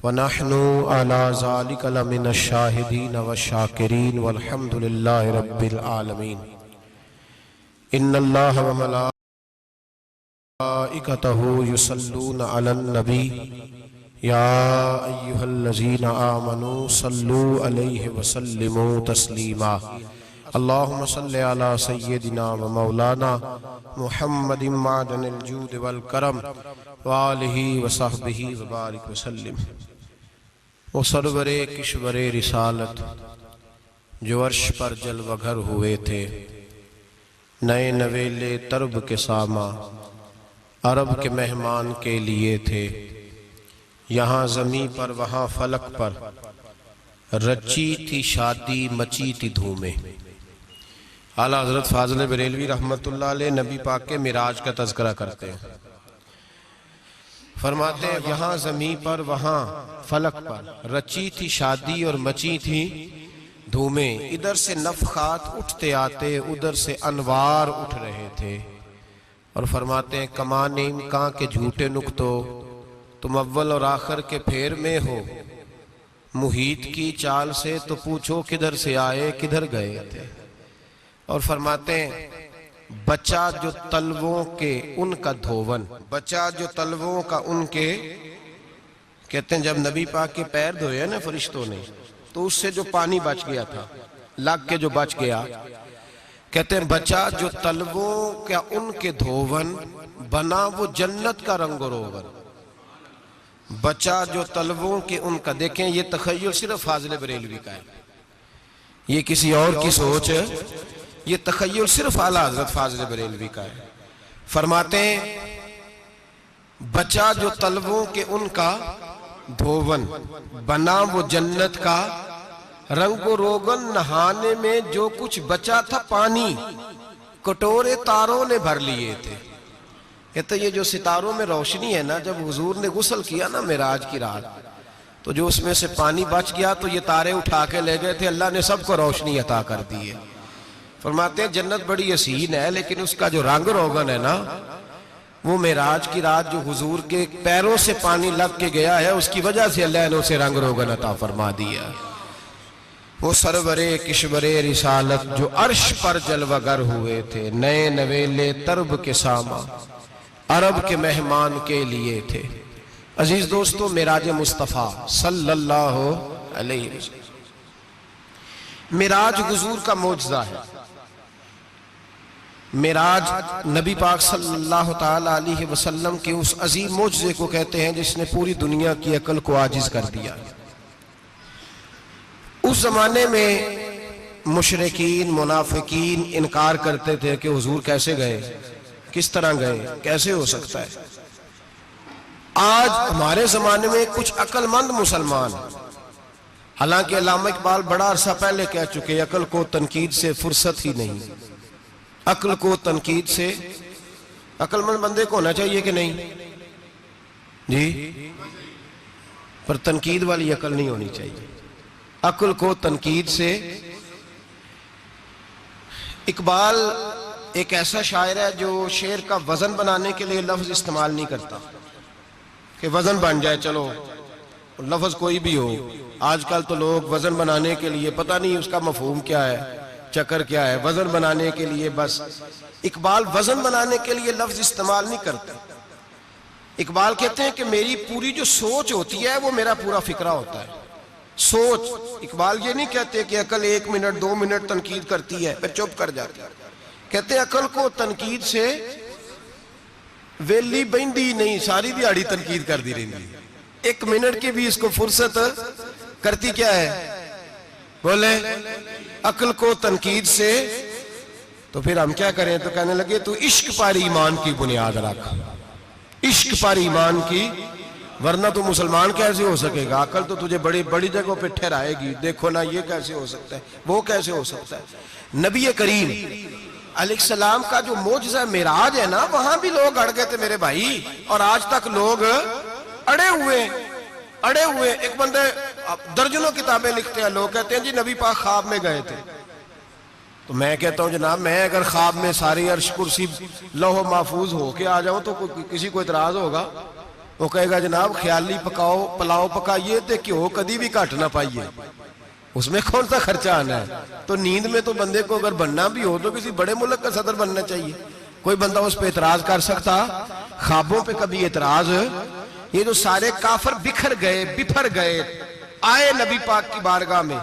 ونحن على ذلك لمن الشاهدين والشاكرين والحمد لله رب العالمين. إن الله وملائكته يصلون على النبي يا أيها الذين آمنوا صلوا عليه وسلموا تسليما. اللهم صل على سيدنا ومولانا محمد معدن الجود والكرم وآلہ وصحبہ وبارک وسلم. وہ سرور کشور رسالت جو عرش پر جلوہ گھر ہوئے تھے، نئے نویلے ترب کے ساما عرب کے مہمان کے لیے تھے. یہاں زمین پر وہاں فلک پر رچی تھی شادی مچی تھی دھومیں. اعلیٰ حضرت فاضل بریلوی رحمت اللہ علیہ نبی پاک کے معراج کا تذکرہ کرتے ہیں. فرماتے ہیں یہاں زمین پر وہاں فلک پر رچی تھی شادی اور مچی تھی دھومیں. ادھر سے نفخات اٹھتے آتے ادھر سے انوار اٹھ رہے تھے. اور فرماتے ہیں کمان امکان کے جھوٹے نکتو تم اول اور آخر کے پھیر میں ہو. محیط کی چال سے تو پوچھو کدھر سے آئے کدھر گئے تھے. اور فرماتے ہیں بچہ جو تلووں کے ان کا دھوون، بچہ جو تلووں کا ان کے، کہتے ہیں جب نبی پاک کے پیر دھوئے نا فرشتوں نے تو اس سے جو پانی بچ گیا تھا لگ کے جو بچ گیا، کہتے ہیں بچہ جو تلووں کا ان کے دھوون بنا وہ جنت کا رنگ و روغن. بچہ جو تلووں کے ان کا، دیکھیں یہ تخیل صرف فاضل بریلوی کا ہے، یہ کسی اور کی سوچ ہے، یہ تخیل صرف اعلیٰ حضرت فاضل بریلوی کا ہے. فرماتے ہیں بچہ جو تلووں کے ان کا دھوون بنا وہ جنت کا رنگ و روغن. نہانے میں جو کچھ بچا تھا پانی کٹورے تاروں نے بھر لیے تھے. کہتے یہ جو ستاروں میں روشنی ہے نا، جب حضور نے غسل کیا نا معراج کی رات تو جو اس میں سے پانی بچ گیا تو یہ تارے اٹھا کے لے گئے تھے. اللہ نے سب کو روشنی عطا کر دی ہے. فرماتے ہیں جنت بڑی حسین ہے لیکن اس کا جو رنگ روغن ہے نا، وہ معراج کی رات جو حضور کے پیروں سے پانی لگ کے گیا ہے اس کی وجہ سے اللہ نے اسے رنگ روغن عطا فرما دیا. وہ سرور کشور رسالت جو عرش پر جلوہ گر ہوئے تھے، نئے نویلے ترب کے ساما عرب کے مہمان کے لیے تھے. عزیز دوستو، معراج مصطفیٰ صلی اللہ علیہ وسلم، معراج حضور کا معجزہ ہے. معراج نبی پاک صلی اللہ تعالی علیہ وسلم کے اس عظیم معجزے کو کہتے ہیں جس نے پوری دنیا کی عقل کو عاجز کر دیا. اس زمانے میں مشرکین منافقین انکار کرتے تھے کہ حضور کیسے گئے، کس طرح گئے، کیسے ہو سکتا ہے. آج ہمارے زمانے میں کچھ عقل مند مسلمان، حالانکہ علامہ اقبال بڑا عرصہ پہلے کہہ چکے عقل کو تنقید سے فرصت ہی نہیں. عقل کو تنقید سے، عقل مند بندے کو ہونا چاہیے کہ نہیں جی، پر تنقید والی عقل نہیں ہونی چاہیے. عقل کو تنقید سے. اقبال ایک ایسا شاعر ہے جو شعر کا وزن بنانے کے لیے لفظ استعمال نہیں کرتا کہ وزن بن جائے چلو لفظ کوئی بھی ہو. آج کل تو لوگ وزن بنانے کے لیے پتہ نہیں اس کا مفہوم کیا ہے، چکر کیا ہے، وزن بنانے کے لیے بس. اقبال وزن بنانے کے لیے لفظ استعمال نہیں کرتا. اقبال کہتے ہیں کہ میری پوری جو سوچ ہوتی ہے وہ میرا پورا فکرہ ہوتا ہے. سوچ. اقبال یہ نہیں کہتے کہ عقل 1 منٹ 2 منٹ تنقید کرتی ہے پھر چپ کر جاتی ہے. کہتے ہیں عقل کو تنقید سے ویلی بہندی نہیں، ساری دیہاڑی تنقید کر دی رہی. 1 منٹ کی بھی اس کو فرصت کرتی کیا ہے، بولے عقل کو تنقید سے. تو پھر ہم کیا کریں، تو کہنے لگے تو عشق پر ایمان کی بنیاد رکھ، عشق پر ایمان کی، ورنہ تو مسلمان کیسے ہو سکے گا. عقل تو تجھے بڑی بڑی جگہوں پہ ٹھہرائے گی، دیکھو نا یہ کیسے ہو سکتا ہے، وہ کیسے ہو سکتا ہے. نبی کریم علیہ السلام کا جو معجزہ معراج ہے نا، وہاں بھی لوگ اڑ گئے تھے میرے بھائی، اور آج تک لوگ اڑے ہوئے. ایک بندے درجنوں کتابیں لکھتے ہیں، لوگ کہتے ہیں جی نبی پاک خواب میں گئے تھے. تو میں کہتا ہوں جناب، میں اگر خواب میں ساری عرش کرسی لوح محفوظ ہو کے آ جاؤں تو کسی کو اعتراض ہوگا؟ وہ کہے گا جناب خیالی پکاؤ پلاؤ پکائیے تے گھیو کدی بھی گھٹ نہ پائیے، اس میں کون سا خرچہ آنا ہے؟ تو نیند میں تو بندے کو اگر بننا بھی ہو تو کسی بڑے ملک کا صدر بننا چاہیے، کوئی بندہ اس پہ اعتراض کر سکتا؟ خوابوں پہ کبھی اعتراض؟ یہ جو سارے کافر بکھر گئے آئے نبی پاک کی بارگاہ میں،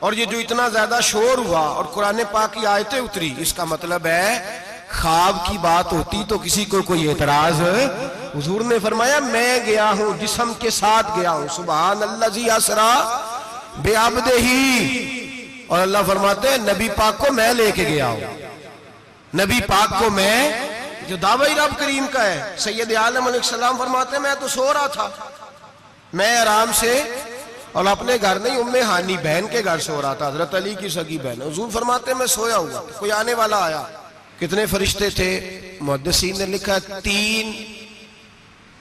اور یہ جو اتنا زیادہ شور ہوا اور قرآن پاک کی آیتیں اتری، اس کا مطلب ہے خواب کی بات ہوتی تو کسی کو کوئی اعتراض؟ حضور نے فرمایا میں گیا ہوں، جسم کے ساتھ گیا ہوں، سبحان الذی اسری بعبدہ، اور اللہ فرماتے ہیں نبی پاک کو میں لے کے گیا ہوں، نبی پاک کو میں، جو دعوی رب کریم کا ہے۔ سید عالم علیہ السلام فرماتے ہیں میں تو سو رہا تھا، میں آرام سے، اور اپنے گھر نہیں ام ہانی بہن کے گھر سو رہا تھا، حضرت علی کی سگی بہن۔ حضور فرماتے ہیں میں سویا ہوا، کوئی آنے والا آیا۔ کتنے فرشتے تھے؟ محدثین نے لکھا 3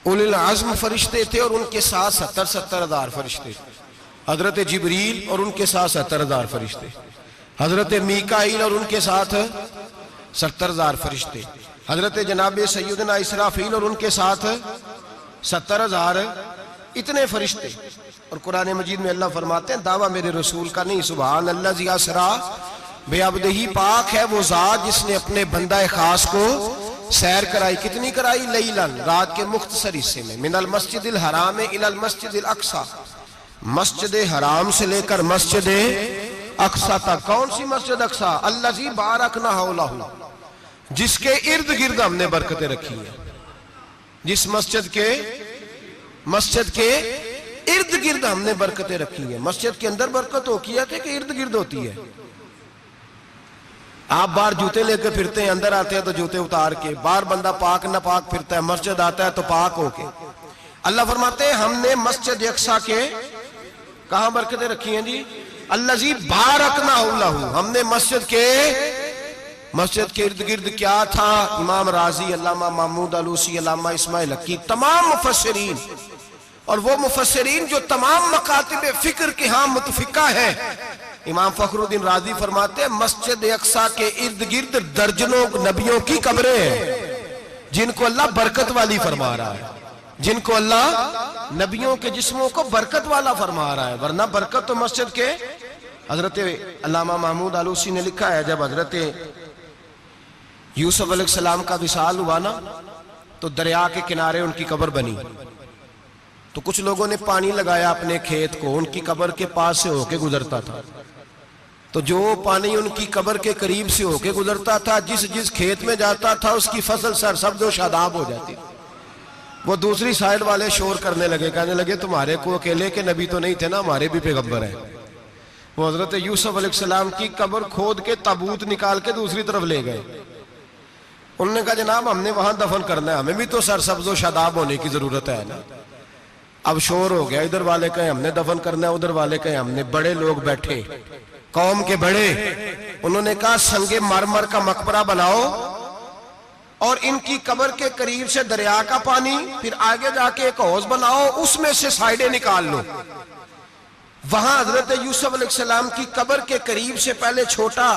اولی العزم فرشتے تھے، اور ان کے ساتھ 70 ہزار فرشتے، حضرت جبریل اور ان کے ساتھ 70 ہزار فرشتے، حضرت میکائیل اور ان کے ساتھ 70 ہزار فرشتے، حضرت جناب سیدنا اسرافیل اور ان کے ساتھ 70 ہزار، اتنے فرشتے۔ اور قرآن مجید میں اللہ فرماتے ہیں دعویٰ میرے رسول کا نہیں، سبحان الذی اسری بعبدہ، پاک ہے وہ ذات جس نے اپنے بندہ خاص کو سیر کرائی۔ کتنی کرائی؟ لیلاً، رات کے مختصر حصے میں، من المسجد الحرام الی المسجد الاقصی، مسجد حرام سے لے کر مسجد اقصی تک۔ کون سی مسجد اقصی؟ الذی بارکنا حولہ، جس کے ارد گرد ہم نے برکتیں رکھی ہیں، جس مسجد کے ارد گرد ہم نے برکتیں رکھی ہیں۔ مسجد کے اندر برکت ہوتی ہے کہ ارد گرد ہوتی ہے؟ آپ باہر جوتے لے کے پھرتے ہیں، اندر آتے ہیں تو جوتے اتار کے، باہر بندہ پاک نہ پاک پھرتا ہے، مسجد آتا ہے تو پاک ہو کے۔ اللہ فرماتے ہیں ہم نے مسجد اقصی کے کہاں برکتیں رکھی ہیں جی؟ الذی بارکنا حولہ، ہم نے مسجد کے ارد گرد کیا تھا؟ امام رازی، علامہ محمود آلوسی، علامہ اسماعیل حقی، تمام مفسرین، اور وہ مفسرین جو تمام مکاتب فکر کے ہاں متفقہ ہیں۔ امام فخر الدین رازی فرماتے ہیں مسجد اقصی کے ارد گرد درجنوں نبیوں کی قبریں ہیں، جن کو اللہ برکت والی فرما رہا ہے، جن کو اللہ نبیوں کے جسموں کو برکت والا فرما رہا ہے، ورنہ برکت تو مسجد کے۔ حضرت علامہ محمود آلوسی نے لکھا ہے جب حضرت یوسف علیہ السلام کا وصال ہوا نا تو دریا کے کنارے ان کی قبر بنی، تو کچھ لوگوں نے پانی لگایا اپنے کھیت کو، ان کی قبر کے پاس سے ہو کے گزرتا تھا، تو جو پانی ان کی قبر کے قریب سے ہو کے گزرتا تھا، جس کھیت میں جاتا تھا اس کی فصل سرسبز و شاداب ہو جاتی۔ وہ دوسری سائیڈ والے شور کرنے لگے، کہنے لگے تمہارے کو اکیلے کے نبی تو نہیں تھے نا، ہمارے بھی پیغمبر ہیں۔ وہ حضرت یوسف علیہ السلام کی قبر کھود کے تابوت نکال کے دوسری طرف لے گئے۔ انہوں نے کہا جناب ہم نے وہاں دفن کرنا ہے، ہمیں بھی تو سرسبز و شاداب ہونے کی ضرورت ہے نا۔ اب شور ہو گیا، ادھر والے کہیں ہم نے دفن کرنا ہے، ادھر والے کہیں ہم نے۔ بڑے لوگ بیٹھے، قوم کے بڑے، انہوں نے کہا سنگ مرمر کا مقبرہ بناؤ اور ان کی قبر کے قریب سے دریا کا پانی، پھر آگے جا کے ایک حوض بناؤ، اس میں سے سائیڈیں نکال لو۔ وہاں حضرت یوسف علیہ السلام کی قبر کے قریب سے پہلے چھوٹا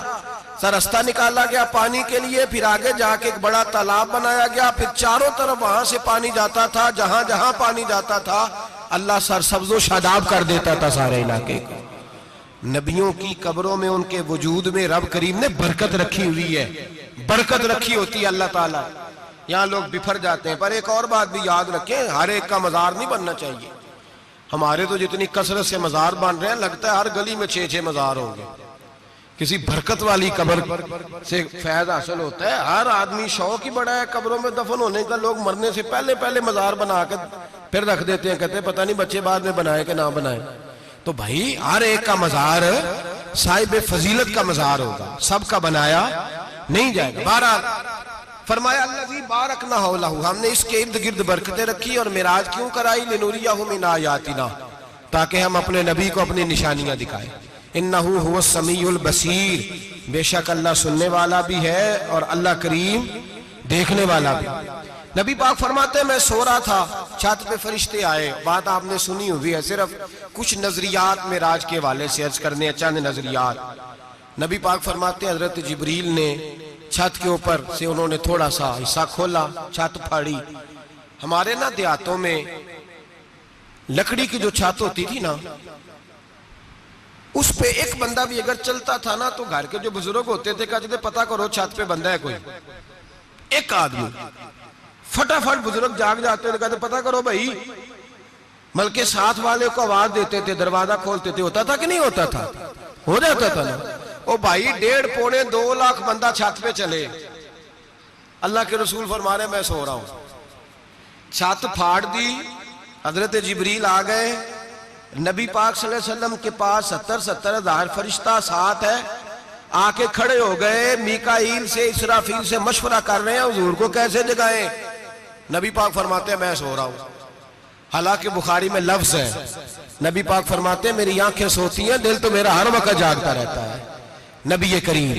سا رستہ نکالا گیا پانی کے لیے، پھر آگے جا کے ایک بڑا تالاب بنایا گیا، پھر چاروں طرف وہاں سے پانی جاتا تھا، جہاں جہاں پانی جاتا تھا اللہ سرسبز و شاداب کر دیتا تھا سارے علاقے کو۔ نبیوں کی قبروں میں ان کے وجود میں رب کریم نے برکت رکھی ہوئی ہے، برکت رکھی ہوتی ہے اللہ تعالیٰ۔ یہاں لوگ بفر جاتے ہیں، پر ایک اور بات بھی یاد رکھیں، ہر ایک کا مزار نہیں بننا چاہیے۔ ہمارے تو جتنی کثرت سے مزار بن رہے ہیں، لگتا ہے ہر گلی میں 6 مزار ہوں گے۔ کسی برکت والی قبر سے فیض حاصل ہوتا ہے۔ ہر آدمی شوق ہی بڑا ہے قبروں میں دفن ہونے کا، لوگ مرنے سے پہلے مزار بنا کے پھر رکھ دیتے ہیں، کہتے ہیں پتہ نہیں بچے بعد میں بنائے کہ نہ بنائے۔ تو بھائی ہر ایک کا مزار صاحب فضیلت کا مزار ہوگا، سب کا بنایا نہیں جائے گا۔ بہرحال فرمایا الذی بارکنا حولہ، ہم نے اس کے ارد گرد برکتیں رکھی، اور معراج کیوں کرائی؟ لنوریہ من آیاتنا، تاکہ ہم اپنے نبی کو اپنی نشانیاں دکھائیں۔ انہ هو السمیع البصیر، بے شک اللہ سننے والا بھی ہے اور اللہ کریم دیکھنے والا بھی۔ نبی پاک فرماتے ہیں میں سو رہا تھا، چھت پہ فرشتے آئے، بات آپ نے سنی ہوئی ہے، صرف کچھ نظریات معراج کے حوالے سے عرض کرنے، چند نظریات۔ نبی پاک فرماتے ہیں حضرت جبریل نے چھت کے اوپر سے انہوں نے تھوڑا سا حصہ کھولا، چھت پھاڑی، ہمارے نا دیہاتوں میں لکڑی کی جو چھت ہوتی تھی نا، اس پہ ایک بندہ بھی اگر چلتا تھا نا تو گھر کے جو بزرگ ہوتے تھے کہتے تھے پتہ کرو چھت پہ بندہ ہے کوئی، ایک آدمی فٹافٹ بزرگ جاگ جاتے تھے کہتے پتہ کرو بھائی، بلکہ ساتھ والے کو آواز دیتے تھے، دروازہ کھولتے تھے، ہوتا تھا کہ نہیں ہوتا تھا؟ ہو جاتا تھا نا۔ او بھائی 1.5 پونے 2 لاکھ بندہ چھت پہ چلے، اللہ کے رسول فرما رہے میں سو رہا ہوں، چھت پھاڑ دی، حضرت جبریل آ گئے، نبی پاک صلی اللہ علیہ وسلم کے پاس 70 ہزار فرشتہ ساتھ ہے، آ کے کھڑے ہو گئے، میکائیل سے اسرافیل سے مشورہ کر رہے ہیں حضور کو کیسے جگائیں۔ نبی پاک فرماتے ہیں میں سو رہا ہوں، حالانکہ بخاری میں لفظ ہے، نبی پاک فرماتے ہیں میری آنکھیں سوتی ہیں، دل تو میرا ہر وقت جاگتا رہتا ہے۔ نبی کریم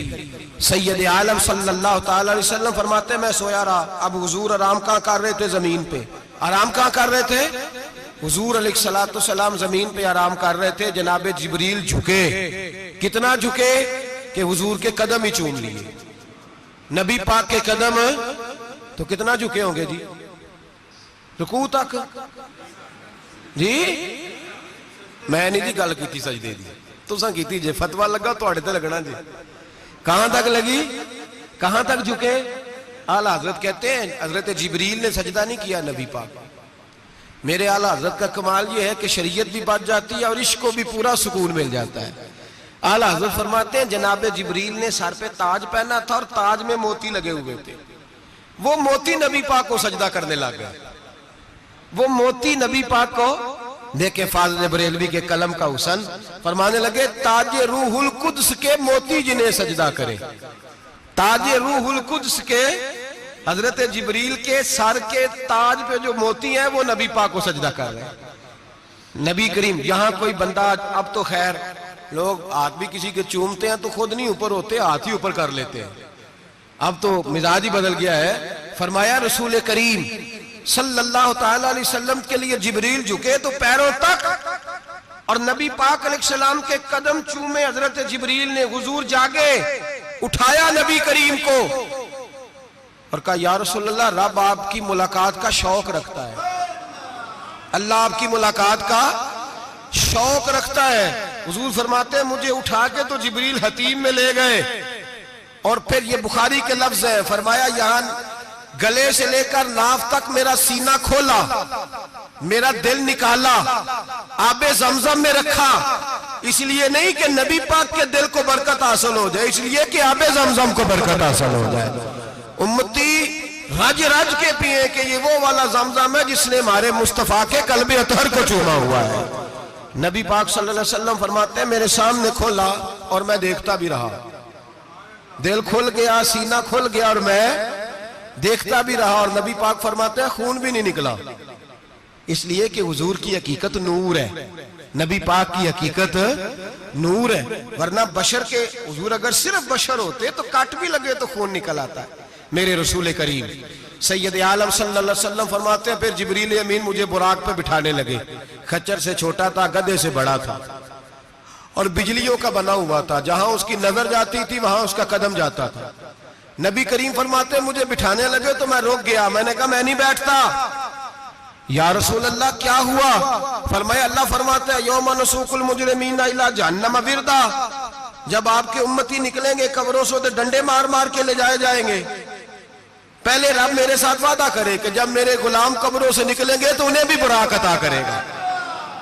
سید عالم صلی اللہ تعالی علیہ وسلم فرماتے ہیں میں سویا رہا۔ اب حضور آرام کہاں کر رہے تھے؟ زمین پہ۔ آرام کہاں کر رہے تھے؟ حضور علیہ السلام زمین پہ آرام کر رہے تھے، جناب جبریل جھکے، کتنا جھکے کہ حضور کے قدم ہی چوم لیے، نبی پاک کے قدم تو کتنا جھکے ہوں گے جی، رکوع تک جی۔ میں نہیں دی گل کی سجدے دی، تساں کیتی جے، فتوہ لگا تواڈے تے لگنا جی۔ کہاں تک لگی؟ کہاں تک جھکے؟ اعلیٰ حضرت کہتے ہیں حضرت جبریل نے سجدہ نہیں کیا نبی پاک۔ میرے اعلیٰ حضرت کا کمال یہ ہے کہ شریعت بھی بچ جاتی ہے اور عشق کو بھی پورا سکون مل جاتا ہے۔ اعلیٰ حضرت فرماتے ہیں جناب جبریل نے سر پہ تاج پہنا تھا اور تاج میں موتی لگے ہوئے تھے، وہ موتی نبی پاک کو سجدہ کرنے لگ گئے، وہ موتی نبی پاک کو دیکھیں۔ فاضل بریلوی کے قلم کا حسن فرمانے لگے تاج روح القدس کے موتی جنہیں سجدہ کرے، تاج روح القدس کے حضرت جبریل کے سر کے تاج پہ جو موتی ہیں وہ نبی پاک کو سجدہ کر رہے ہیں۔ نبی کریم یہاں کوئی بندہ، اب تو خیر لوگ ہاتھ بھی کسی کے چومتے ہیں تو خود نہیں اوپر ہوتے، ہاتھ ہی اوپر کر لیتے ہیں، اب تو مزاج ہی بدل گیا ہے۔ فرمایا رسول کریم صلی اللہ تعالیٰ علیہ وسلم کے لیے جبریل جھکے تو پیروں تک، اور نبی پاک علیہ السلام کے قدم چومے حضرت جبریل نے، حضور جاگے، اٹھایا نبی کریم کو اور کہا یا رسول اللہ رب آپ کی ملاقات کا شوق رکھتا ہے، اللہ آپ کی ملاقات کا شوق رکھتا ہے۔ حضور فرماتے ہیں مجھے اٹھا کے تو جبریل حتیم میں لے گئے، اور پھر یہ بخاری کے لفظ ہے، فرمایا یہاں گلے سے لے کر ناف تک میرا سینہ کھولا، میرا دل نکالا، آب زمزم میں رکھا، اس لیے نہیں کہ نبی پاک کے دل کو برکت حاصل ہو جائے، اس لیے کہ آب زمزم کو برکت حاصل ہو جائے۔ امتی رج رج کے پیئے کہ یہ وہ والا زمزم ہے جس نے ہمارے مصطفیٰ کے قلب اطہر کو چوما ہوا ہے۔ نبی پاک صلی اللہ علیہ وسلم فرماتے ہیں میرے سامنے کھولا اور میں دیکھتا بھی رہا، دل کھل گیا، سینہ کھل گیا اور میں دیکھتا بھی رہا، اور نبی پاک فرماتے ہیں خون بھی نہیں نکلا، اس لیے کہ حضور کی حقیقت نور ہے، نبی پاک کی حقیقت نور ہے، ورنہ بشر کے حضور اگر صرف بشر ہوتے تو کٹ بھی لگے تو خون نکل آتا ہے۔ میرے رسول کریم سید عالم صلی اللہ علیہ وسلم فرماتے ہیں پھر جبریل امین مجھے براق پہ بٹھانے لگے، خچر سے چھوٹا تھا، گدھے سے بڑا تھا، اور بجلیوں کا بنا ہوا تھا، جہاں اس کی نظر جاتی تھی وہاں اس کا قدم جاتا تھا۔ نبی کریم فرماتے ہیں مجھے بٹھانے لگے تو میں رک گیا، میں نے کہا میں نہیں بیٹھتا۔ یا رسول اللہ کیا ہوا؟ فرمایا اللہ فرماتے ہیں یوم نسوق المجرمین الی جہنم وردا، جب آپ کے امتی نکلیں گے قبروں سے تو ڈنڈے مار مار کے لے جائے جائیں گے۔ پہلے رب میرے ساتھ وعدہ کرے کہ جب میرے غلام قبروں سے نکلیں گے تو انہیں بھی براق عطا کرے گا،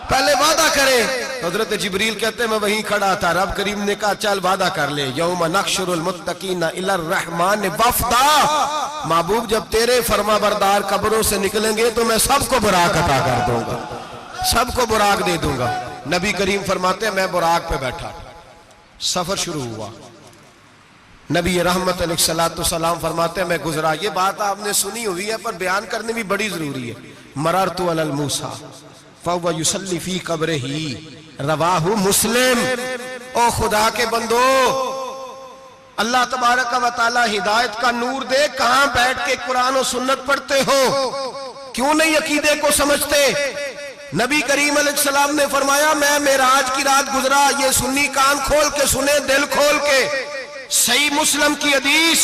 پہلے وعدہ کرے۔ حضرت جبریل کہتے ہیں میں وہیں کھڑا تھا، رب کریم نے کہا چل وعدہ کر لے، یوم نحشر المتقین الی الرحمن وفدا، محبوب جب تیرے فرما بردار قبروں سے نکلیں گے تو میں سب کو براق عطا کر دوں گا، سب کو براق دے دوں گا۔ نبی کریم فرماتے ہیں میں براق پہ بیٹھا، سفر شروع ہوا، نبی رحمت علیہ السلام فرماتے ہیں میں گزرا۔ یہ بات آپ نے سنی ہوئی ہے پر بیان کرنے بھی بڑی ضروری ہے۔ مررت علی الموسیٰ فَهُوَ يُصَلِّ فِي قَبْرِهِ رواہ مسلم۔ او خدا کے بندو، اللہ تبارک و تعالی ہدایت کا نور دے، کہاں بیٹھ کے قرآن و سنت پڑھتے ہو؟ کیوں نہیں عقیدے کو سمجھتے؟ نبی کریم علیہ السلام نے فرمایا میں معراج کی رات گزرا، یہ سنی کان کھول کے سنے، دل کھول کے۔ صحیح مسلم کی حدیث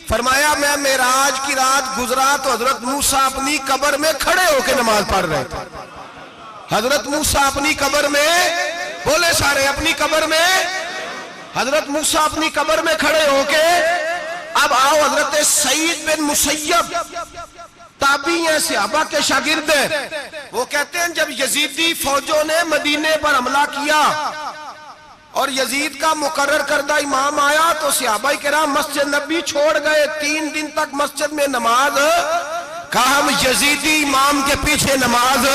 فرمایا میں معراج کی رات گزرا تو حضرت موسیٰ اپنی قبر میں کھڑے ہو کے نماز پڑھ رہے تھے. حضرت موسیٰ اپنی قبر میں, بولے سارے, اپنی قبر میں, حضرت موسیٰ اپنی قبر میں کھڑے ہو کے. اب آؤ, حضرت سعید بن مسیب تابعی ہیں, صحابہ کے شاگرد ہیں, وہ کہتے ہیں جب یزیدی فوجوں نے مدینے پر حملہ کیا اور یزید کا مقرر کردہ امام آیا تو صحابہ کرام مسجد نبی چھوڑ گئے. 3 دن تک مسجد میں نماز, کہا ہم یزیدی امام کے پیچھے نماز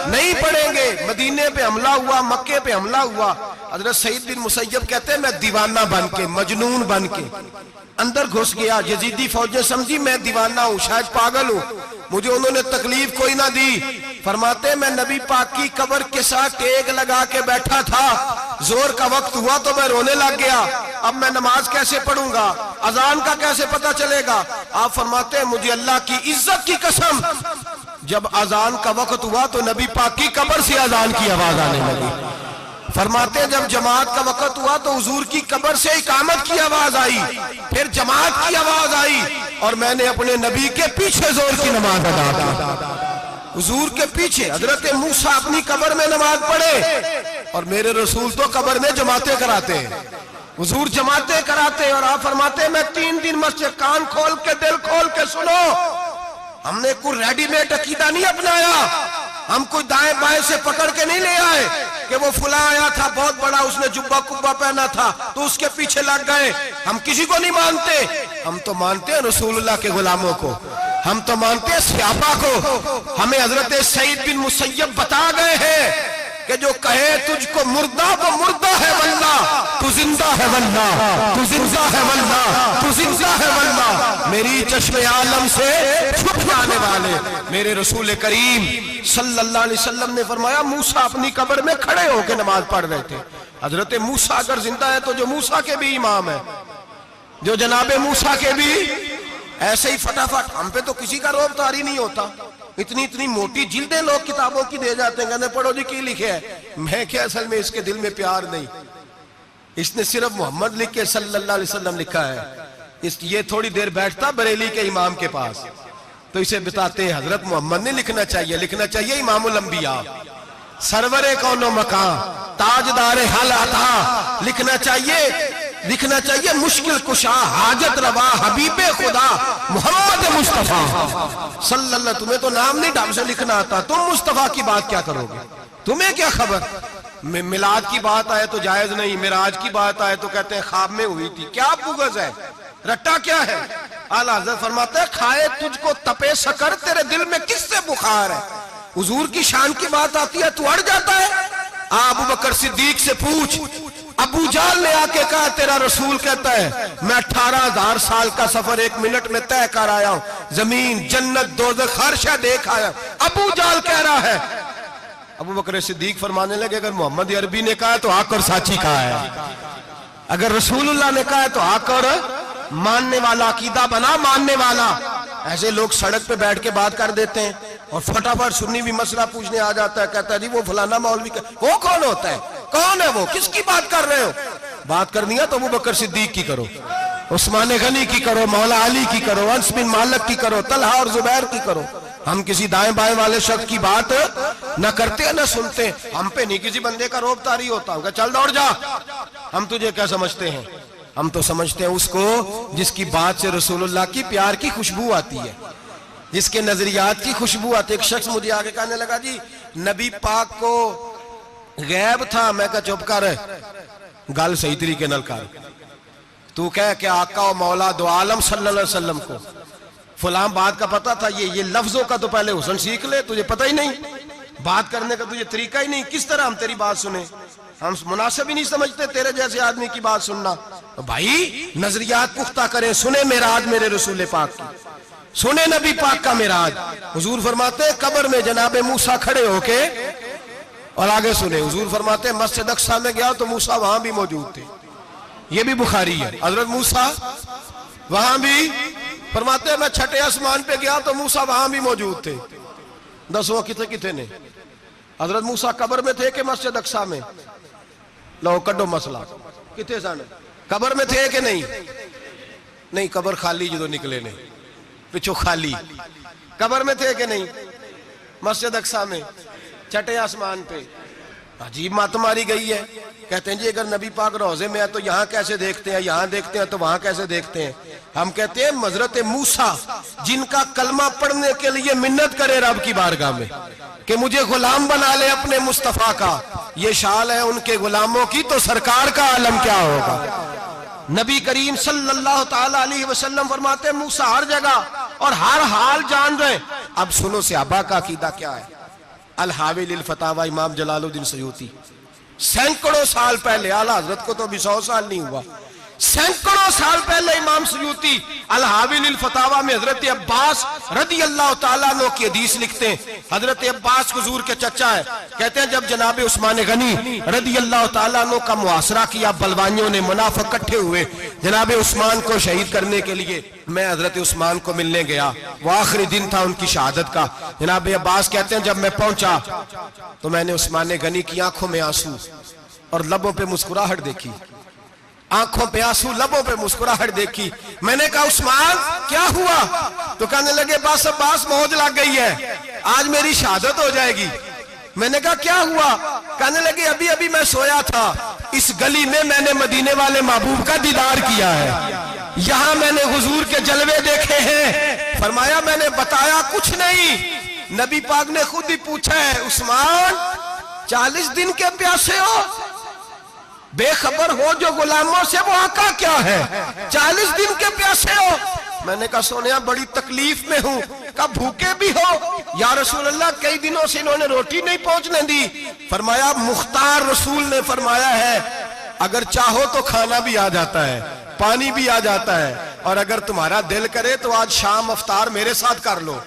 نہیں پڑھیں گے. مدینے پہ حملہ ہوا, مکے پہ حملہ ہوا. حضرت سعید بن مسیب کہتے ہیں میں دیوانہ بن کے, مجنون بن کے اندر گھس گیا. یزیدی فوجیں سمجھی میں دیوانہ ہوں, شاید پاگل ہوں, مجھے انہوں نے تکلیف کوئی نہ دی. فرماتے ہیں میں نبی پاک کی قبر کے ساتھ ٹیک لگا کے بیٹھا تھا, زور کا وقت ہوا تو میں رونے لگ گیا. اب میں نماز کیسے پڑھوں گا, اذان کا کیسے پتہ چلے گا. آپ فرماتے ہیں مجھے اللہ کی عزت کی قسم, جب اذان کا وقت ہوا تو نبی پاک کی قبر سے اذان کی آواز آنے لگی. فرماتے ہیں جب جماعت کا وقت ہوا تو حضور کی قبر سے اقامت کی آواز آئی, پھر جماعت کی آواز آئی, اور میں نے اپنے نبی کے پیچھے زور کی نماز ادا کی. حضور کے پیچھے حضرت موسیٰ اپنی قبر میں نماز پڑھے, اور میرے رسول تو قبر میں جماعتیں کراتے ہیں. حضور جماعتیں کراتے اور آپ فرماتے ہیں میں 3 دن مسجد, کان کھول کے دل کھول کے سنو, ہم نے کوئی ریڈی میڈ عقیدہ نہیں اپنایا, ہم کوئی دائیں بائیں سے پکڑ کے نہیں لے آئے کہ وہ فلاں آیا تھا بہت بڑا, اس نے جبہ کبہ پہنا تھا تو اس کے پیچھے لگ گئے. ہم کسی کو نہیں مانتے, ہم تو مانتے ہیں رسول اللہ کے غلاموں کو, ہم تو مانتے ہیں صحابہ کو. ہمیں حضرت سعید بن مسیب بتا گئے ہیں کہ جو کہے تجھ کو مردہ وہ مردہ ہے واللہ, تو زندہ ہے واللہ, تو زندہ ہے واللہ, تو زندہ ہے واللہ. میری چشم عالم سے چھپ جانے والے میرے رسول کریم صلی اللہ علیہ وسلم نے فرمایا موسیٰ اپنی قبر میں کھڑے ہو کے نماز پڑھ رہے تھے. حضرت موسیٰ اگر زندہ ہے تو جو موسیٰ کے بھی امام ہے, جو جناب موسیٰ کے بھی, ایسے ہی فٹافٹ. ہم پہ تو کسی کا روب طاری نہیں ہوتا, اتنی موٹی جلدیں لوگ کتابوں کی دے جاتے ہیں, کہتے ہیں پڑھو جی کی لکھے ہے. میں کیا, اصل میں اس کے دل میں پیار نہیں, اس نے صرف محمد لکھ کے صلی اللہ علیہ وسلم لکھا ہے. یہ تھوڑی دیر بیٹھتا بریلی کے امام کے پاس تو اسے بتاتے ہیں حضرت محمد نے لکھنا چاہیے, لکھنا چاہیے امام الانبیاء, سرور کون و مکان, تاجدار حل عطا, لکھنا چاہیے مشکل کشا, حاجت روا, حبیب خدا محمد مصطفیٰ صلی اللہ. تمہیں تو نام نہیں ڈھنگ سے لکھنا آتا, تم مصطفیٰ کی بات کیا کرو گے, تمہیں کیا خبر. میلاد کی بات آئے تو جائز نہیں, معراج کی بات آئے تو کہتے ہیں خواب میں ہوئی تھی. کیا بغض ہے, رٹا کیا ہے. اعلیٰ حضرت فرماتے ہیں کھائے تجھ کو تپے سکر, تیرے دل میں کس سے بخار ہے. حضور کی شان کی بات آتی ہے تو اڑ جاتا ہے. ابو بکر صدیق سے پوچھ, ابو جہل نے آ کے کہا تیرا رسول کہتا ہے میں 18,000 سال کا سفر 1 منٹ میں طے کر آیا ہوں, زمین جنت دوزخ ہر شے دیکھ آیا. ابو جہل کہہ رہا ہے. ابو بکر صدیق فرمانے لگے اگر محمد عربی نے کہا تو آ کر ساچی کہا ہے, اگر رسول اللہ نے کہا ہے تو آ کر ماننے والا, عقیدہ بنا ماننے والا. ایسے لوگ سڑک پہ بیٹھ کے بات کر دیتے ہیں اور فٹافٹ سنی بھی مسئلہ پوچھنے آ جاتا ہے, کہتا ہے جی وہ فلانا مولوی, وہ کون ہوتا ہے, کون ہے وہ, کس کی بات کر رہے ہو. بات کرنی ہے تو ابو بکر صدیق کی کرو, عثمان غنی کی کرو, مولا علی کی کرو, انس بن مالک کی کرو, طلحہ اور زبیر کی کرو. ہم کسی دائیں بائیں والے شخص کی بات نہ کرتے نہ سنتے. ہم پہ نہیں کسی بندے کا روب طاری ہوتا, کہ چل دوڑ جا, ہم تجھے کیا سمجھتے ہیں. ہم تو سمجھتے ہیں اس کو جس کی بات سے رسول اللہ کی پیار کی خوشبو آتی ہے, جس کے نظریات کی خوشبو آتی ہے. ایک شخص مجھے آگے کہنے لگا جی نبی پاک کو غیب تھا. میں کہا چپ کر, گل صحیح طریقے نال کر. تو کہہ کہ آقا و مولا دو عالم صلی اللہ علیہ وسلم کو فلاں بات کا پتہ تھا, یہ لفظوں کا تو پہلے حسن سیکھ لے, تجھے پتہ ہی نہیں, بات کرنے کا تجھے طریقہ ہی نہیں. کس طرح ہم تیری بات سنیں, ہم مناسب ہی نہیں سمجھتے تیرے جیسے آدمی کی بات سننا. بھائی نظریات پختہ کریں, سنیں معراج میرے رسول پاک کی, سنیں نبی پاک کا معراج. حضور فرماتے ہیں قبر میں جناب موسیٰ کھڑے ہو کے, اور آگے سنیں حضور فرماتے ہیں مسجد اقصیٰ میں گیا تو موسیٰ وہاں بھی موجود تھے. یہ بھی بخاری ہے. حضرت موسیٰ وہاں بھی, فرماتے ہیں میں چھٹے آسمان پہ گیا تو موسیٰ وہاں بھی موجود تھے. دسو کتنے نے, حضرت موسیٰ قبر میں تھے کہ مسجد اقصیٰ میں؟ لو کڈو مسئلہ, کتنے سن, قبر میں تھے کہ نہیں؟ نہیں قبر خالی جدو نکلے نے پچھو خالی قبر میں تھے کہ نہیں مسجد اقصی میں چھٹے آسمان پہ عجیب مات ماری گئی ہے کہتے ہیں جی اگر نبی پاک روضے میں ہے تو یہاں کیسے دیکھتے ہیں یہاں دیکھتے ہیں تو وہاں کیسے دیکھتے ہیں ہم کہتے ہیں حضرت موسیٰ جن کا کلمہ پڑھنے کے لیے منت کرے رب کی بارگاہ میں کہ مجھے غلام بنا لے اپنے مصطفیٰ کا یہ شال ہے ان کے غلاموں کی تو سرکار کا عالم کیا ہوگا نبی کریم صلی اللہ تعالیٰ علیہ وسلم فرماتے ہیں موسیٰ ہر جگہ اور ہر حال جان رہے اب سنو صحابہ کا عقیدہ کیا ہے الحاوی للفتاوی امام جلال الدین سیوطی سینکڑوں سال پہلے اعلیٰ حضرت کو تو ابھی 100 سال نہیں ہوا سینکڑوں سال پہلے امام سیوطی الحاوی للفتاوی میں حضرت عباس رضی اللہ تعالیٰ عنہ کی حدیث لکھتے ہیں حضرت عباس حضور کے چچا ہے کہتے ہیں جب جناب عثمان غنی رضی اللہ تعالیٰ عنہ کا محاصرہ کیا بلوانیوں نے منافق اکٹھے ہوئے جناب عثمان کو شہید کرنے کے لیے میں حضرت عثمان کو ملنے گیا وہ آخری دن تھا ان کی شہادت کا جناب عباس کہتے ہیں جب میں پہنچا تو میں نے عثمان غنی کی آنکھوں میں آنسو اور لبوں پہ مسکراہٹ دیکھی آنکھوں پہ آنسو لبوں پہ مسکراہٹ دیکھی میں نے کہا عثمان کیا ہوا تو کہنے لگے بس عباس موج لگ گئی ہے آج میری شہادت ہو جائے گی میں نے کہا کیا ہوا کہنے لگے ابھی ابھی میں سویا تھا اس گلی میں میں نے مدینے والے محبوب کا دیدار کیا ہے یہاں میں نے حضور کے جلوے دیکھے ہیں فرمایا میں نے بتایا کچھ نہیں نبی پاک نے خود ہی پوچھا ہے عثمان 40 دن کے پیاسے ہو بے خبر ہو جو غلاموں سے وہ آقا کیا ہے 40 دن کے پیاسے ہو میں نے کہا سونیا بڑی تکلیف میں ہوں کہا بھوکے بھی ہو یا رسول اللہ کئی دنوں سے انہوں نے روٹی نہیں پہنچنے دی فرمایا مختار رسول نے فرمایا ہے اگر چاہو تو کھانا بھی آ جاتا ہے پانی بھی آ جاتا ہے اور اگر تمہارا دل کرے تو آج شام افطار میرے ساتھ کر لو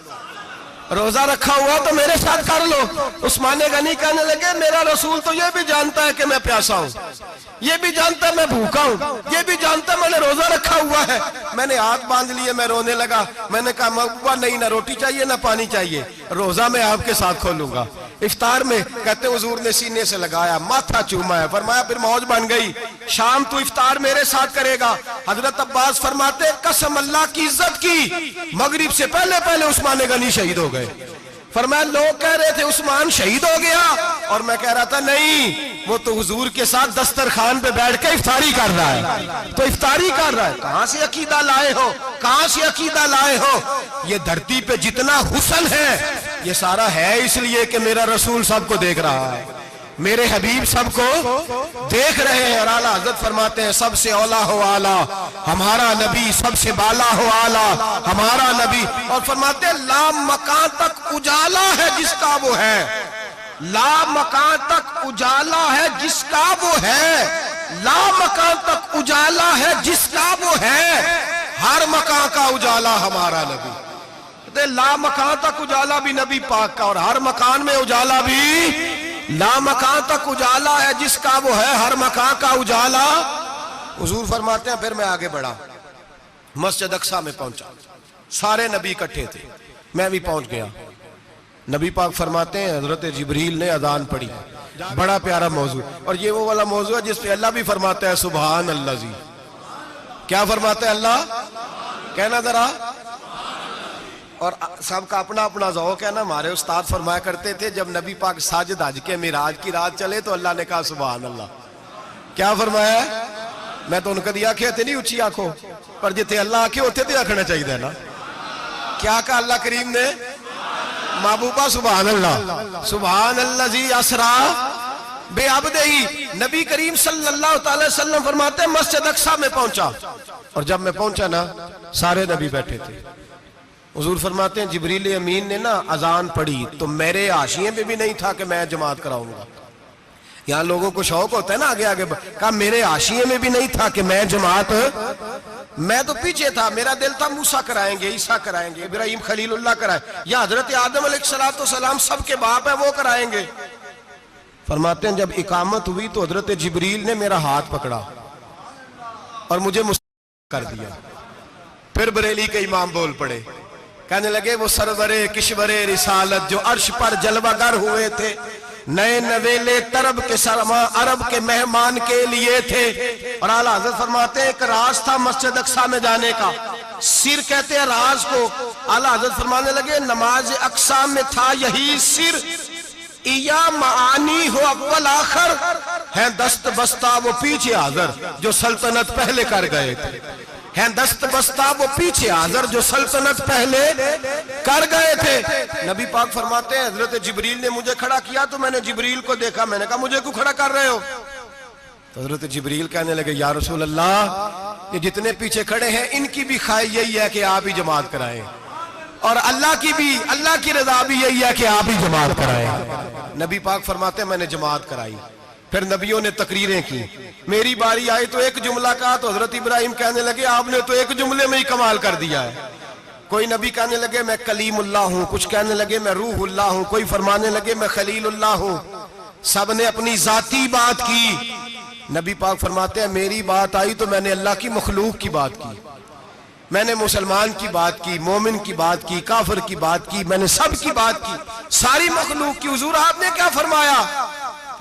روزہ رکھا ہوا تو میرے ساتھ کر لو عثمان غنی کہنے لگے میرا رسول تو یہ بھی جانتا ہے کہ میں پیاسا ہوں یہ بھی جانتا ہے میں بھوکا ہوں یہ بھی جانتا ہے میں نے روزہ رکھا ہوا ہے میں نے ہاتھ باندھ لیے میں رونے لگا میں نے کہا محبوبہ نہیں نہ روٹی چاہیے نہ پانی چاہیے روزہ میں آپ کے ساتھ کھولوں گا افطار میں کہتے حضور نے سینے سے لگایا ماتھا چوما ہے فرمایا پھر موج بن گئی شام تو افطار میرے ساتھ کرے گا حضرت عباس فرماتے قسم اللہ کی عزت کی مغرب سے پہلے پہلے عثمان غنی شہید ہو گئے فرمایا لوگ کہہ رہے تھے عثمان شہید ہو گیا اور میں کہہ رہا تھا نہیں وہ تو حضور کے ساتھ دسترخوان پہ بیٹھ کے افطاری کر رہا ہے تو افطاری کر رہا ہے کہاں سے عقیدہ لائے ہو کہاں سے عقیدہ لائے ہو یہ دھرتی پہ جتنا حسن ہے یہ سارا ہے اس لیے کہ میرا رسول سب کو دیکھ رہا ہے میرے حبیب سب کو دیکھ رہے ہیں اور اعلیٰ حضرت فرماتے ہیں سب سے اولا ہو اعلیٰ ہمارا نبی سب سے بالا ہو اعلیٰ ہمارا نبی اور فرماتے ہیں لا مکان تک اجالا ہے جس کا وہ ہے لا مکان تک اجالا ہے جس کا وہ ہے لا مکان تک اجالا ہے جس کا وہ ہے ہر مکان کا اجالا ہمارا نبی لا مکان تک اجالا بھی نبی پاک کا اور ہر مکان میں اجالا بھی لا مکان تک اجالا ہے جس کا وہ ہے ہر مکان کا اجالا حضور فرماتے ہیں پھر میں آگے بڑھا مسجد اقصی میں پہنچا سارے نبی اکٹھے تھے میں بھی پہنچ گیا نبی پاک فرماتے ہیں حضرت جبریل نے اذان پڑھی بڑا پیارا موضوع اور یہ وہ والا موضوع ہے جس پہ اللہ بھی فرماتا ہے سبحان اللہ جی کیا فرماتا ہے اللہ کہنا ذرا اور سب کا اپنا اپنا ذوق ہے نا ہمارے استاد فرمایا کرتے تھے جب نبی پاک ساجد حج کے معراج کی رات چلے تو اللہ نے کہا سبحان اللہ کیا فرمایا ہے میں تو ان کا دیا کہتے نہیں اچھی آنکھوں پر جتے اللہ آنکھیں ہوتے تھے آنکھنا چاہیے نا کیا کہا اللہ کریم نے محبوبہ سبحان اللہ جی اسرا بے عبدہی نبی کریم صلی اللہ تعالی وسلم فرماتے ہیں مسجد اقصی میں پہنچا اور جب میں پہنچا نا سارے نبی بیٹھے تھے حضور فرماتے ہیں جبریل امین نے نا اذان پڑھی تو میرے حاشیے میں بھی نہیں تھا کہ میں جماعت کراؤں گا یہاں لوگوں کو شوق ہوتا ہے نا آگے آگے کہا میرے حاشیے میں بھی نہیں تھا کہ میں جماعت میں تو پیچھے تھا میرا دل تھا موسیٰ کرائیں گے عیسیٰ کرائیں گے ابراہیم خلیل اللہ کرائیں یا حضرت آدم علیہ السلام سب کے باپ ہے وہ کرائیں گے فرماتے ہیں جب اقامت ہوئی تو حضرت جبریل نے میرا ہاتھ پکڑا اور مجھے کر دیا پھر بریلی کے امام بول پڑے کہنے لگے وہ سرور کشور رسالت جو عرش پر جلوہ گر ہوئے تھے نئے نویلے طرب کے سرما عرب کے مہمان کے لیے تھے. اور اعلیٰ حضرت فرماتے ہیں ایک راز تھا مسجد اقصی میں جانے کا, سر کہتے ہیں راز کو. اعلیٰ حضرت فرمانے لگے نماز اقصی میں تھا یہی سر, یا معانی ہو اول آخر, ہیں دست بستہ وہ پیچھے حاضر جو سلطنت پہلے کر گئے تھے. ہیں دست بستہ وہ پیچھے حاضر جو سلطنت پہلے کر گئے تھے. نبی پاک فرماتے ہیں حضرت جبریل نے مجھے کھڑا کیا تو میں نے جبریل کو دیکھا, میں نے کہا مجھے کیوں کھڑا کر رہے ہو؟ تو حضرت جبریل کہنے لگے یا رسول اللہ یہ جتنے پیچھے کھڑے ہیں ان کی بھی خواہش یہی ہے کہ آپ ہی جماعت کرائیں, اور اللہ کی رضا بھی یہی ہے کہ آپ ہی جماعت کرائیں. نبی پاک فرماتے ہیں میں نے جماعت کرائی. پھر نبیوں نے تقریریں کی, میری باری آئی تو ایک جملہ کہا تو حضرت ابراہیم کہنے لگے آپ نے تو ایک جملے میں ہی کمال کر دیا ہے. کوئی نبی کہنے لگے میں کلیم اللہ ہوں, کچھ کہنے لگے میں روح اللہ ہوں, کوئی فرمانے لگے میں خلیل اللہ ہوں. سب نے اپنی ذاتی بات کی. نبی پاک فرماتے ہیں میری بات آئی تو میں نے اللہ کی مخلوق کی بات کی, میں نے مسلمان کی بات کی, مومن کی بات کی, کافر کی بات کی, میں نے سب کی بات کی, ساری مخلوق کی. حضور آپ نے کیا فرمایا؟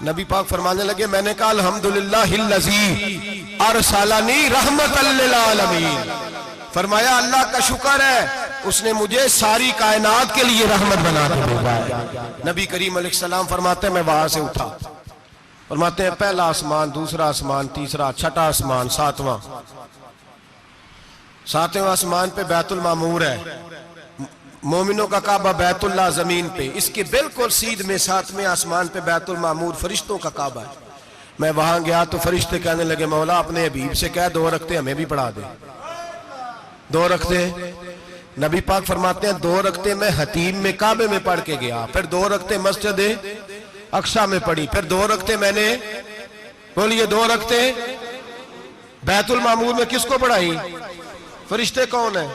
نبی پاک فرمانے لگے میں نے کہا الحمدللہ الذی ارسلنی رحمت للعالمین. فرمایا اللہ کا شکر ہے اس نے مجھے ساری کائنات کے لیے رحمت بنا کے بھیجا ہے. نبی کریم علیہ السلام فرماتے ہیں میں وہاں سے اٹھا, فرماتے ہیں پہلا آسمان, دوسرا آسمان, تیسرا, چھٹا آسمان, ساتواں آسمان پہ بیت المعمور ہے, مومنوں کا کعبہ بیت اللہ زمین پہ, اس کے بالکل سیدھ میں ساتویں آسمان پہ بیت المعمور فرشتوں کا کعبہ ہے. میں وہاں گیا تو فرشتے کہنے لگے مولا اپنے حبیب سے کہہ 2 رکعتیں ہمیں بھی پڑھا دے. 2 رکعتیں. نبی پاک فرماتے ہیں 2 رکعتیں میں حتیم میں کعبے میں پڑھ کے گیا, پھر 2 رکعتیں مسجد اقصی میں پڑھی, پھر 2 رکعتیں میں نے بولیے 2 رکعتیں بیت المعمور میں کس کو پڑھائی؟ فرشتے کون ہیں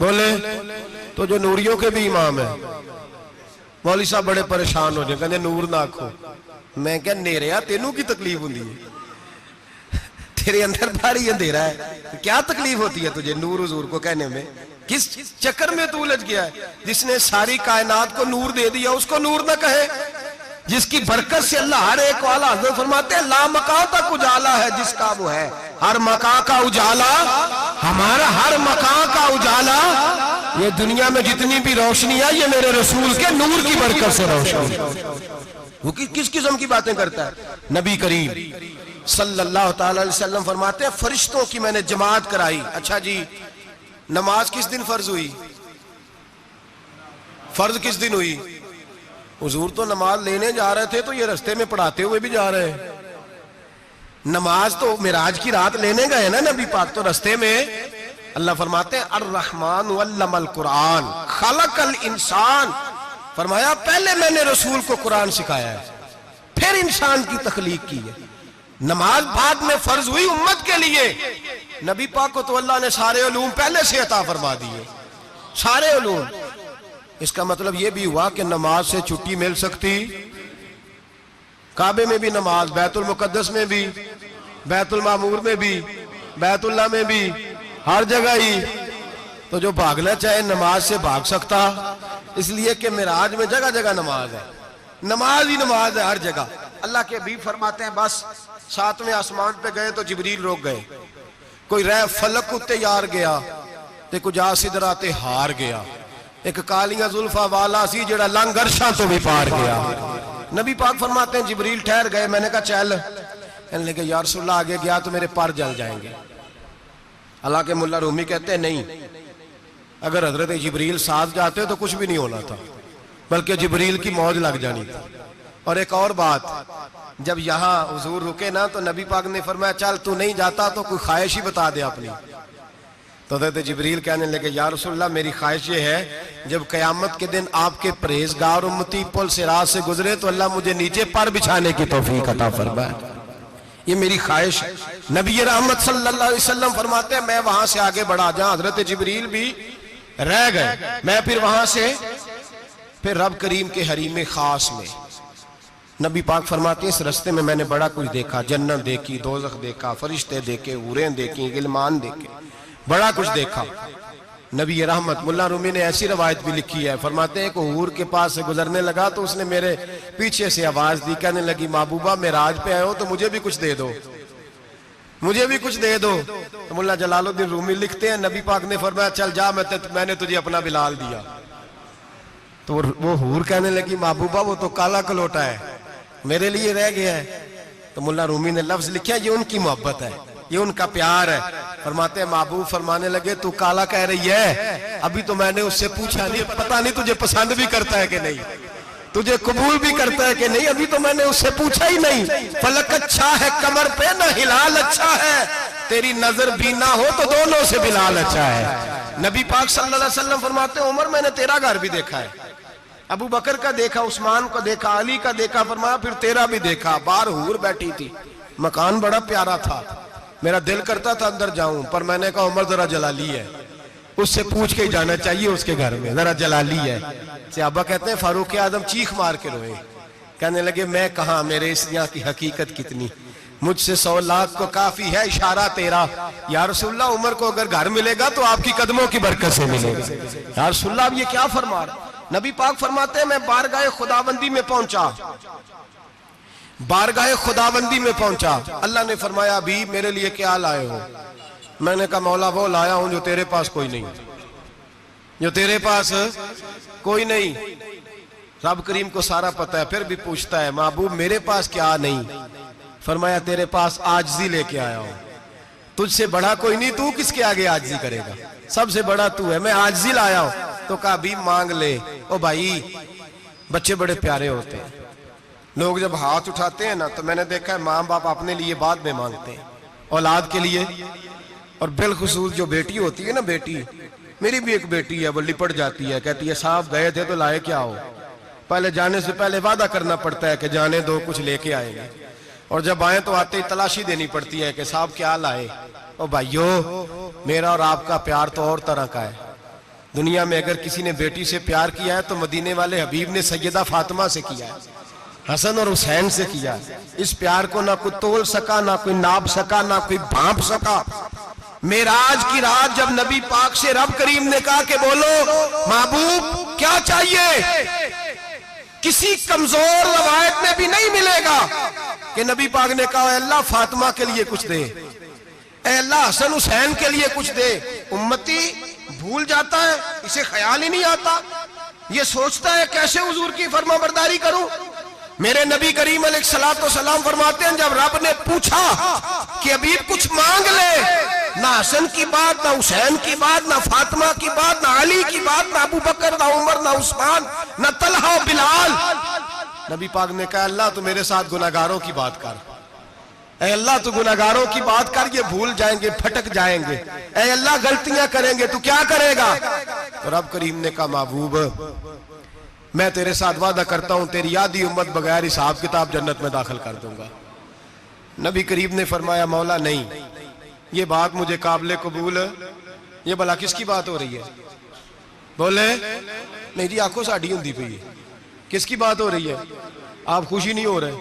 بولے؟ تو جو نوریوں کے بھی امام ہیں. مولوی صاحب بڑے پریشان ہو جائیں, کہنے نور نہ آکھو. میں کہا نیریا تینوں کی تکلیف ہوندی ہے, تیرے اندر بھاری اندھیرا ہے, کیا تکلیف ہوتی ہے تجھے نور حضور کو کہنے میں؟ کس چکر میں تو الجھ گیا ہے؟ جس نے ساری کائنات کو نور دے دیا اس کو نور نہ کہے, جس کی برکت سے اللہ ہر ایک والا. حضرت فرماتے ہیں لا مکان تک اجالا ہے جس کا وہ ہے, ہر مکان کا اجالا ہمارا, ہر مکان کا اجالا. یہ دنیا میں جتنی بھی روشنی ہے یہ میرے رسول کے نور کی برکت سے روشنی. وہ کس قسم کی باتیں کرتا ہے؟ نبی کریم صلی اللہ تعالی علیہ وسلم فرماتے ہیں فرشتوں کی میں نے جماعت کرائی. اچھا جی نماز کس دن فرض ہوئی؟ فرض کس دن ہوئی؟ حضور تو نماز لینے جا رہے تھے تو یہ رستے میں پڑھاتے ہوئے بھی جا رہے ہیں. نماز تو معراج کی رات لینے گئے نا نبی پاک, تو رستے میں اللہ فرماتے ہیں الرحمن علم القرآن خلق الانسان. فرمایا پہلے میں نے رسول کو قرآن سکھایا ہے, پھر انسان کی تخلیق کی ہے. نماز بعد میں فرض ہوئی امت کے لیے. نبی پاک کو تو اللہ نے سارے علوم پہلے سے عطا فرما دیے, سارے علوم. اس کا مطلب یہ بھی ہوا کہ نماز سے چھٹی مل سکتی. کعبے میں بھی نماز, بیت المقدس میں بھی, بیت المعمور میں بھی, بیت اللہ میں بھی, ہر جگہ ہی. تو جو بھاگنا چاہے نماز سے بھاگ سکتا, اس لیے کہ معراج میں جگہ جگہ نماز ہے, نماز ہی نماز ہے ہر جگہ. اللہ کے حبیب فرماتے ہیں بس 7ویں آسمان پہ گئے تو جبریل روک گئے. کوئی رہ فلک اتے یار گیا تے کچھ آ سدرا تے ہار گیا. ایک کالیاں زلفا والا سی جڑا لنگ عرشاں تو بھی پار گیا. نبی پاک فرماتے ہیں جبریل ٹھہر گئے, میں نے کہا چل. کہنے لگے یا رسول اللہ آگے گیا تو میرے پر جل جائیں گے. حالانکہ ملا رومی کہتے ہیں نہیں, اگر حضرت جبریل ساتھ جاتے تو کچھ بھی نہیں ہونا تھا, بلکہ جبریل کی موج لگ جانی تھی. اور ایک اور بات, جب یہاں حضور رکے نا تو نبی پاک نے فرمایا چل تو نہیں جاتا تو کوئی خواہش ہی بتا دے اپنی. تو حضرت جبریل کہنے لگے یا رسول اللہ میری خواہش یہ ہے جب قیامت کے دن آپ کے پرہیزگار امتی پل صراط سے گزرے تو اللہ مجھے نیچے پر بچھانے کی توفیق عطا فرمائے, یہ میری خواہش ہے. نبی رحمت صلی اللہ علیہ وسلم فرماتے ہیں میں وہاں سے آگے بڑھا جہاں حضرت جبریل بھی رہ گئے, میں پھر وہاں سے پھر رب کریم کے حریم خاص میں. نبی پاک فرماتے ہیں اس رستے میں نے بڑا کچھ دیکھا, جنت دیکھی, دوزخ دیکھا, فرشتے دیکھے, حوریں دیکھی, غلمان دیکھے, بڑا کچھ دیکھا. نبی رحمت ملا رومی نے ایسی روایت بھی لکھی ہے، فرماتے ہیں کہ حور کے پاس سے گزرنے لگا تو اس نے میرے پیچھے سے آواز دی، کہنے لگی محبوبہ معراج پہ آئے ہو تو مجھے بھی کچھ دے دو، مجھے بھی کچھ دے دو۔ تو ملا جلال الدین رومی لکھتے ہیں نبی پاک نے فرمایا چل جا، میں نے تجھے اپنا بلال دیا۔ تو وہ حور کہنے لگی محبوبہ وہ تو کالا کلوٹا ہے، میرے لیے رہ گیا ہے۔ تو ملا رومی نے لفظ لکھا یہ ان کی محبت ہے، یہ ان کا پیار ہے۔ فرماتے ہیں محبوب فرمانے لگے تو کالا کہہ رہی ہے، ابھی تو میں نے اس سے پوچھا نہیں، پتہ نہیں تجھے پسند بھی کرتا ہے کہ نہیں، تجھے قبول بھی کرتا ہے کہ نہیں، ابھی تو میں نے اس سے پوچھا ہی نہیں۔ فلک اچھا ہے کمر پہ نہ ہلال اچھا ہے، تیری نظر بھی نہ ہو تو دونوں سے بلال اچھا ہے۔ نبی پاک صلی اللہ علیہ وسلم فرماتے ہیں عمر میں نے تیرا گھر بھی دیکھا ہے، ابو بکر کا دیکھا، عثمان کا دیکھا، علی کا دیکھا، فرمایا پھر تیرا بھی دیکھا۔ باہر حور بیٹھی تھی، مکان بڑا پیارا تھا، میرا دل کرتا تھا اندر جاؤں، پر میں نے کہا عمر ذرا جلالی ہے، اس سے پوچھ کے جانا چاہیے اس کے گھر میں، ذرا جلالی ہے۔ صحابہ کہتے ہیں فاروق اعظم چیخ مار کے روئے، کہنے لگے میں کہاں، میرے اس یہاں کی حقیقت کتنی، مجھ سے 100 لاکھ کو کافی ہے اشارہ تیرا۔ یا رسول اللہ عمر کو اگر گھر ملے گا تو آپ کی قدموں کی برکت سے ملے گا۔ یا رسول اللہ اب یہ کیا فرما رہا؟ نبی پاک فرماتے ہیں میں بارگاہ خداوندی میں پہنچا، بارگاہ خداوندی میں پہنچا، اللہ نے فرمایا ابھی میرے لیے کیا لائے ہو؟ میں نے کہا مولا وہ لایا ہوں جو تیرے پاس کوئی نہیں، جو تیرے پاس کوئی نہیں۔ رب کریم کو سارا پتہ ہے، پھر بھی پوچھتا ہے محبوب میرے پاس کیا نہیں؟ فرمایا تیرے پاس عاجزی لے کے آیا ہوں، تجھ سے بڑا کوئی نہیں، تو کس کے آگے عاجزی کرے گا، سب سے بڑا تو ہے، میں عاجزی لایا ہوں۔ تو کہا بھی مانگ لے۔ او بھائی بچے بڑے پیارے ہوتے ہیں، لوگ جب ہاتھ اٹھاتے ہیں نا تو میں نے دیکھا ہے ماں باپ اپنے لیے بعد میں مانگتے ہیں، اولاد کے لیے، اور بالخصوص جو بیٹی ہوتی ہے نا، بیٹی میری بھی ایک بیٹی ہے، وہ لپٹ جاتی ہے، کہتی ہے صاحب گئے تھے تو لائے کیا ہو؟ پہلے جانے سے پہلے وعدہ کرنا پڑتا ہے کہ جانے دو کچھ لے کے آئیں گے، اور جب آئیں تو آتے ہی تلاشی دینی پڑتی ہے کہ صاحب کیا لائے۔ او بھائیو میرا اور آپ کا پیار تو اور طرح کا ہے، دنیا میں اگر کسی نے بیٹی سے پیار کیا ہے تو مدینے والے حبیب نے سیدہ فاطمہ سے کیا ہے، حسن اور حسین سے کیا ہے۔ اس پیار کو نہ کوئی تول سکا، نہ کوئی ناپ سکا، نہ کوئی بھانپ سکا۔ معراج کی رات جب نبی پاک سے رب کریم نے کہا کہ بولو محبوب کیا چاہیے، کسی کمزور روایت میں بھی نہیں ملے گا کہ نبی پاک نے کہا اے اللہ فاطمہ کے لیے کچھ دے، اے اللہ حسن حسین کے لیے کچھ دے۔ امتی بھول جاتا ہے، اسے خیال ہی نہیں آتا، یہ سوچتا ہے کیسے حضور کی فرما برداری کروں۔ میرے نبی کریم علیہ السلام فرماتے ہیں جب رب نے پوچھا کہ ابھی کچھ مانگ لے، نہ حسن کی بات، نہ حسین کی بات، نہ فاطمہ کی بات، نہ علی کی بات، نہ ابو بکر، نہ عمر، نہ عثمان، نہ طلحہ و بلال، نبی پاک نے کہا اللہ تو میرے ساتھ گناہگاروں کی بات کر، اے اللہ تو گناہگاروں کی بات کر، یہ بھول جائیں گے، پھٹک جائیں گے، اے اللہ غلطیاں کریں گے تو کیا کرے گا؟ تو رب کریم نے کہا محبوب میں تیرے ساتھ وعدہ کرتا ہوں تیری آدھی امت بغیر حساب کتاب جنت میں داخل کر دوں گا۔ نبی کریم نے فرمایا مولا نہیں، یہ بات مجھے قابل قبول ہے، یہ بھلا کس کی بات ہو رہی ہے؟ بولے نہیں جی آنکھوں ساڑھی ہوندی پئی ہے، کس کی بات ہو رہی ہے؟ آپ خوشی نہیں ہو رہے،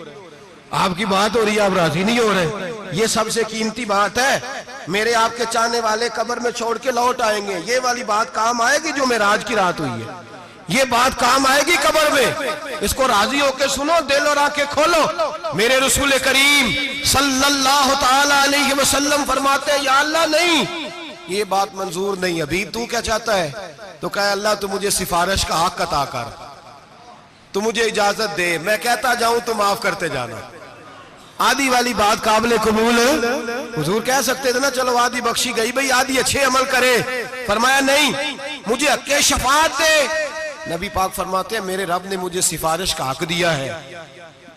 آپ کی بات ہو رہی ہے، آپ راضی نہیں ہو رہے، یہ سب سے قیمتی بات ہے، میرے آپ کے چاہنے والے قبر میں چھوڑ کے لوٹ آئیں گے، یہ والی بات کام آئے گی جو معراج کی رات ہوئی ہے، یہ بات کام آئے گی قبر میں، اس کو راضی ہو کے سنو، دل اور آنکھیں کھولو۔ میرے رسول کریم صلی اللہ تعالی علیہ وسلم فرماتے ہیں یا اللہ نہیں، یہ بات منظور نہیں، ابھی تو کیا چاہتا ہے؟ تو کہا اللہ تو مجھے سفارش کا حق عطا کر، تو مجھے اجازت دے، میں کہتا جاؤں تو معاف کرتے جانا۔ آدھی والی بات قابل قبول حضور کہہ سکتے تھے نا چلو آدھی بخشی گئی بھئی آدھی اچھے عمل کرے، فرمایا نہیں مجھے حق شفاعت دے۔ نبی پاک فرماتے ہیں میرے رب نے مجھے سفارش کا حق دیا ہے،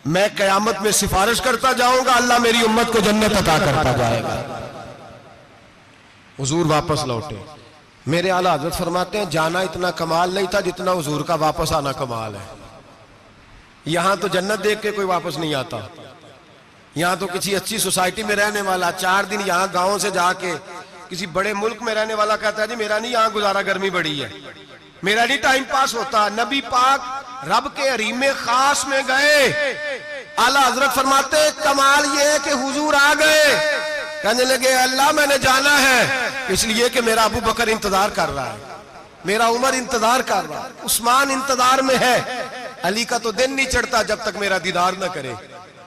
میں قیامت میں سفارش کرتا جاؤں گا، اللہ میری امت کو جنت عطا کرتا جائے گا۔ حضور واپس لوٹے، میرے اعلیٰ حضرت فرماتے ہیں جانا اتنا کمال نہیں تھا جتنا حضور کا واپس آنا کمال ہے۔ یہاں تو جنت دیکھ کے کوئی واپس نہیں آتا، یہاں تو کسی اچھی سوسائٹی میں رہنے والا 4 دن یہاں گاؤں سے جا کے کسی بڑے ملک میں رہنے والا کہتا ہے جی میرا نہیں یہاں گزارا، گرمی بڑی ہے، میرا نہیں ٹائم پاس ہوتا۔ نبی پاک رب کے حریم خاص میں گئے، اعلیٰ حضرت فرماتے کمال یہ ہے کہ حضور آ گئے، کہنے لگے اللہ میں نے جانا ہے، اس لیے کہ میرا ابو بکر انتظار کر رہا ہے، میرا عمر انتظار کر رہا ہے، عثمان انتظار میں ہے، علی کا تو دن نہیں چڑھتا جب تک میرا دیدار نہ کرے،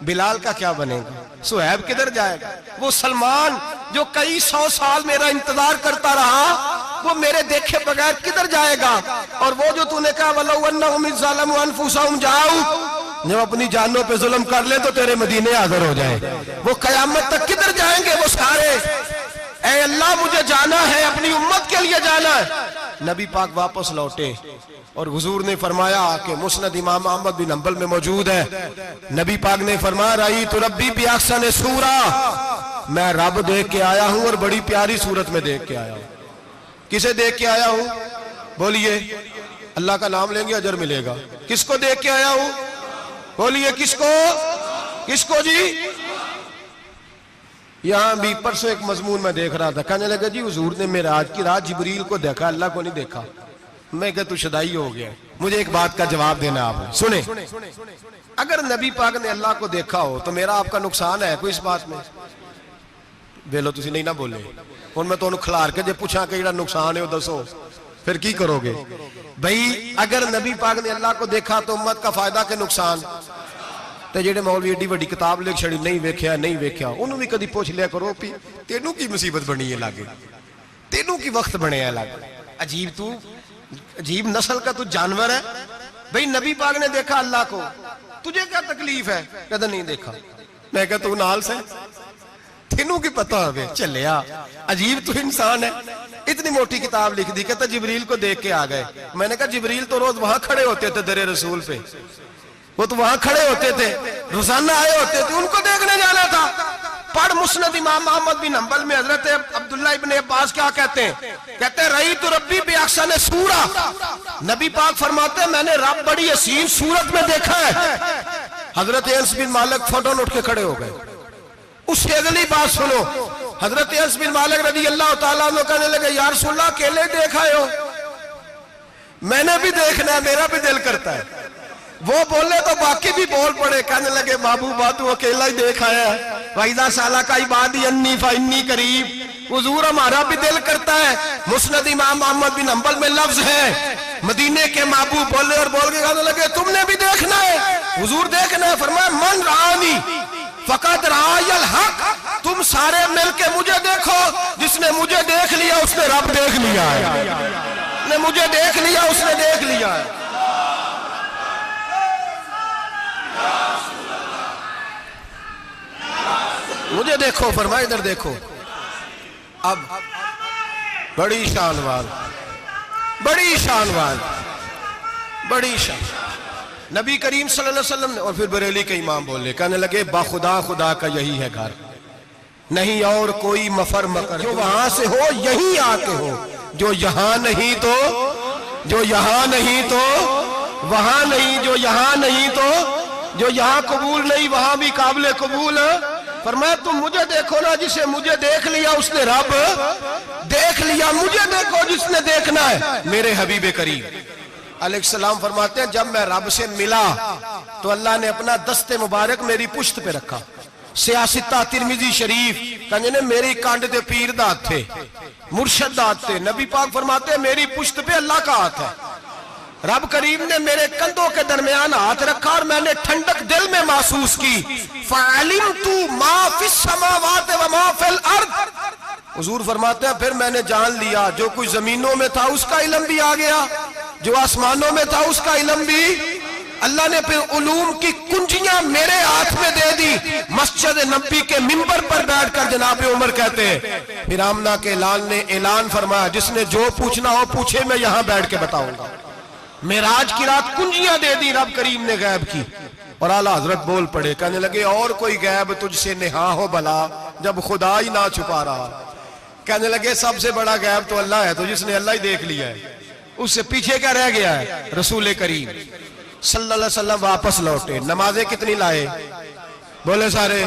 بلال کا کیا بنے گا، صہیب کدھر جائے گا، وہ سلمان جو کئی 100 سال میرا انتظار کرتا رہا وہ میرے دیکھے بغیر کدھر جائے گا، اور وہ جو تو نے کہا وَلَوْ أَنَّهُمْ إِذْ ظَلَمُوا أَنفُسَهُمْ جَاءُوا، جب اپنی جانوں پہ ظلم کر لے تو تیرے مدینے حاضر ہو جائے، وہ قیامت تک کدھر جائیں گے وہ سارے، اے اللہ مجھے جانا ہے، اپنی امت کے لیے جانا ہے۔ نبی پاک واپس لوٹے اور حضور نے فرمایا کہ مسند امام احمد بن حنبل میں موجود ہے، نبی پاک نے فرمایا رأیت ربی بأحسن صورہ، میں رب دیکھ کے آیا ہوں اور بڑی پیاری صورت میں دیکھ کے آیا ہوں۔ کسے دیکھ کے آیا ہوں؟ بولیے، اللہ کا نام لیں گے اجر ملے گا۔ کس کو دیکھ کے آیا ہوں؟ بولیے کس کو؟ کس کو جی؟ یہاں بھی پرسوں ایک مضمون میں دیکھ رہا تھا، کہنے لگا جی حضور نے معراج کی رات جبریل کو دیکھا، اللہ کو نہیں دیکھا۔ میں کہا تو شدائی ہو گیا، مجھے ایک بات کا جواب دینا آپ نے سنیں، اگر نبی پاک نے اللہ کو دیکھا ہو تو میرا آپ کا نقصان ہے کوئی اس بات میں؟ بیلو تسی نہیں نہ بولے ان میں تو انہوں کھلار کے جے پوچھا کہ یہ نقصان ہے وہ دسو، پھر کی کرو گے بھئی؟ اگر نبی پاک نے اللہ کو دیکھا تو امت کا فائدہ کہ نقصان؟ تے جڑے مولوی ایڈی وڈی کتاب لکھ چھڑی نہیں ویکھیا نہیں ویکھیا، انہوں بھی کدی پوچھ لیا کرو پی تینوں کی مصیبت بنی ہے لاگے، تینوں کی وقت بنے ہیں لاگے، عجیب تو عجیب نسل کا تو جانور ہے بھئی۔ نبی پاک نے دیکھا اللہ کو، تجھے کیا تکلیف ہے؟ کہتا نہیں دیکھا۔ میں کہا تو نال سے تینوں کی پتہ ہوئے چلیا، عجیب تو انسان ہے۔ اتنی موٹی کتاب لکھ دی، کہتا جبریل کو دیکھ کے آ گئے۔ میں نے کہا جبریل تو روز وہاں کھڑے ہوتے تھے در رسول پہ، وہ تو وہاں کھڑے ہوتے تھے، روزانہ آئے ہوتے تھے، ان کو دیکھنے جانا تھا۔ پڑھ مسند امام احمد بن حنبل میں حضرت عبداللہ ابن عباس کیا کہتے ہیں؟ کہتے ہیں رأیت ربی بأحسن صورہ، نبی پاک فرماتے ہیں میں نے رب بڑی حسین صورت میں دیکھا ہے۔ حضرت انس بن مالک فوٹون اٹھ کے کھڑے ہو گئے۔ اس سے اگلی بات سنو، حضرت انس بن مالک رضی اللہ تعالیٰ عنہ کہنے لگے یا رسول اللہ اکیلے دیکھا ہو؟ میں نے بھی دیکھنا ہے، میرا بھی دل کرتا ہے۔ وہ بولے تو باقی بھی بول پڑے، کہنے لگے محبوبہ تو اکیلا ہی دیکھ آیا ہے، وَإِذَا سَأَلَكَ عِبَادِي عَنِّي فَإِنِّي قَرِيبٌ۔ حضور ہمارا بھی دل کرتا ہے۔ مسند امام احمد بن حنبل میں لفظ ہے، مدینے کے محبوب بولے اور بول کے کہنے لگے تم نے بھی دیکھنا ہے؟ حضور دیکھنا ہے؟ فرمایا من رآنی فقط رآی الحق، تم سارے مل کے مجھے دیکھو، جس نے مجھے دیکھ لیا اس نے رب دیکھ لیا ہے، جس نے مجھے دیکھ لیا اس نے دیکھ لیا ہے۔ مجھے دیکھو، فرمائے ادھر دیکھو۔ اب بڑی شان وال، بڑی شان وال، بڑی شان، نبی کریم صلی اللہ علیہ وسلم نے، اور پھر بریلی کے امام بولے، کہنے لگے با خدا خدا کا یہی ہے گھر، نہیں اور کوئی مفر مکر، جو وہاں سے ہو یہیں آتے ہو، جو یہاں نہیں تو، جو یہاں نہیں تو وہاں نہیں، جو یہاں نہیں تو جو یہاں قبول نہیں وہاں بھی قابل قبول ہے۔ فرمایا تم مجھے دیکھو نا، جسے مجھے دیکھ لیا اس نے رب دیکھ لیا، مجھے دیکھو جس نے دیکھنا ہے میرے حبیب کریم علیہ السلام۔ فرماتے ہیں جب میں رب سے ملا تو اللہ نے اپنا دست مبارک میری پشت پہ رکھا، سیاستہ ترمذی شریف کہنے میری کانڈ دے پیر دات تھے، مرشد دات تھے۔ نبی پاک فرماتے ہیں میری پشت پہ اللہ کا ہاتھ ہے، رب کریم نے میرے کندھوں کے درمیان ہاتھ رکھا اور میں نے ٹھنڈک دل میں محسوس کی۔ فَعَلِمْتُ مَا فِي السَّمَاوَاتِ وَمَا فِي الْأَرْضِ، حضور فرماتے ہیں پھر میں نے جان لیا جو کچھ زمینوں میں تھا اس کا علم بھی آ گیا، جو آسمانوں میں تھا اس کا علم بھی۔ اللہ نے پھر علوم کی کنجیاں میرے ہاتھ میں دے دی۔ مسجد نبی کے منبر پر بیٹھ کر جناب عمر کہتے ہیں پھر آمنہ کے لال نے اعلان فرمایا جس نے جو پوچھنا ہو پوچھے، میں یہاں بیٹھ کے بتاؤں گا۔ معراج کی رات کنجیاں دے دی رب کریم نے غیب کی، اور اعلیٰ حضرت بول پڑے، کہنے لگے اور کوئی غیب تجھ سے نہا ہو بھلا جب خدا ہی نہ چھپا رہا۔ کہنے لگے سب سے بڑا غیب تو اللہ ہے، تو جس نے اللہ ہی دیکھ لیا ہے اس سے پیچھے کیا رہ گیا ہے؟ رسول کریم صلی اللہ علیہ وسلم واپس لوٹے، نمازیں کتنی لائے؟ بولے سارے،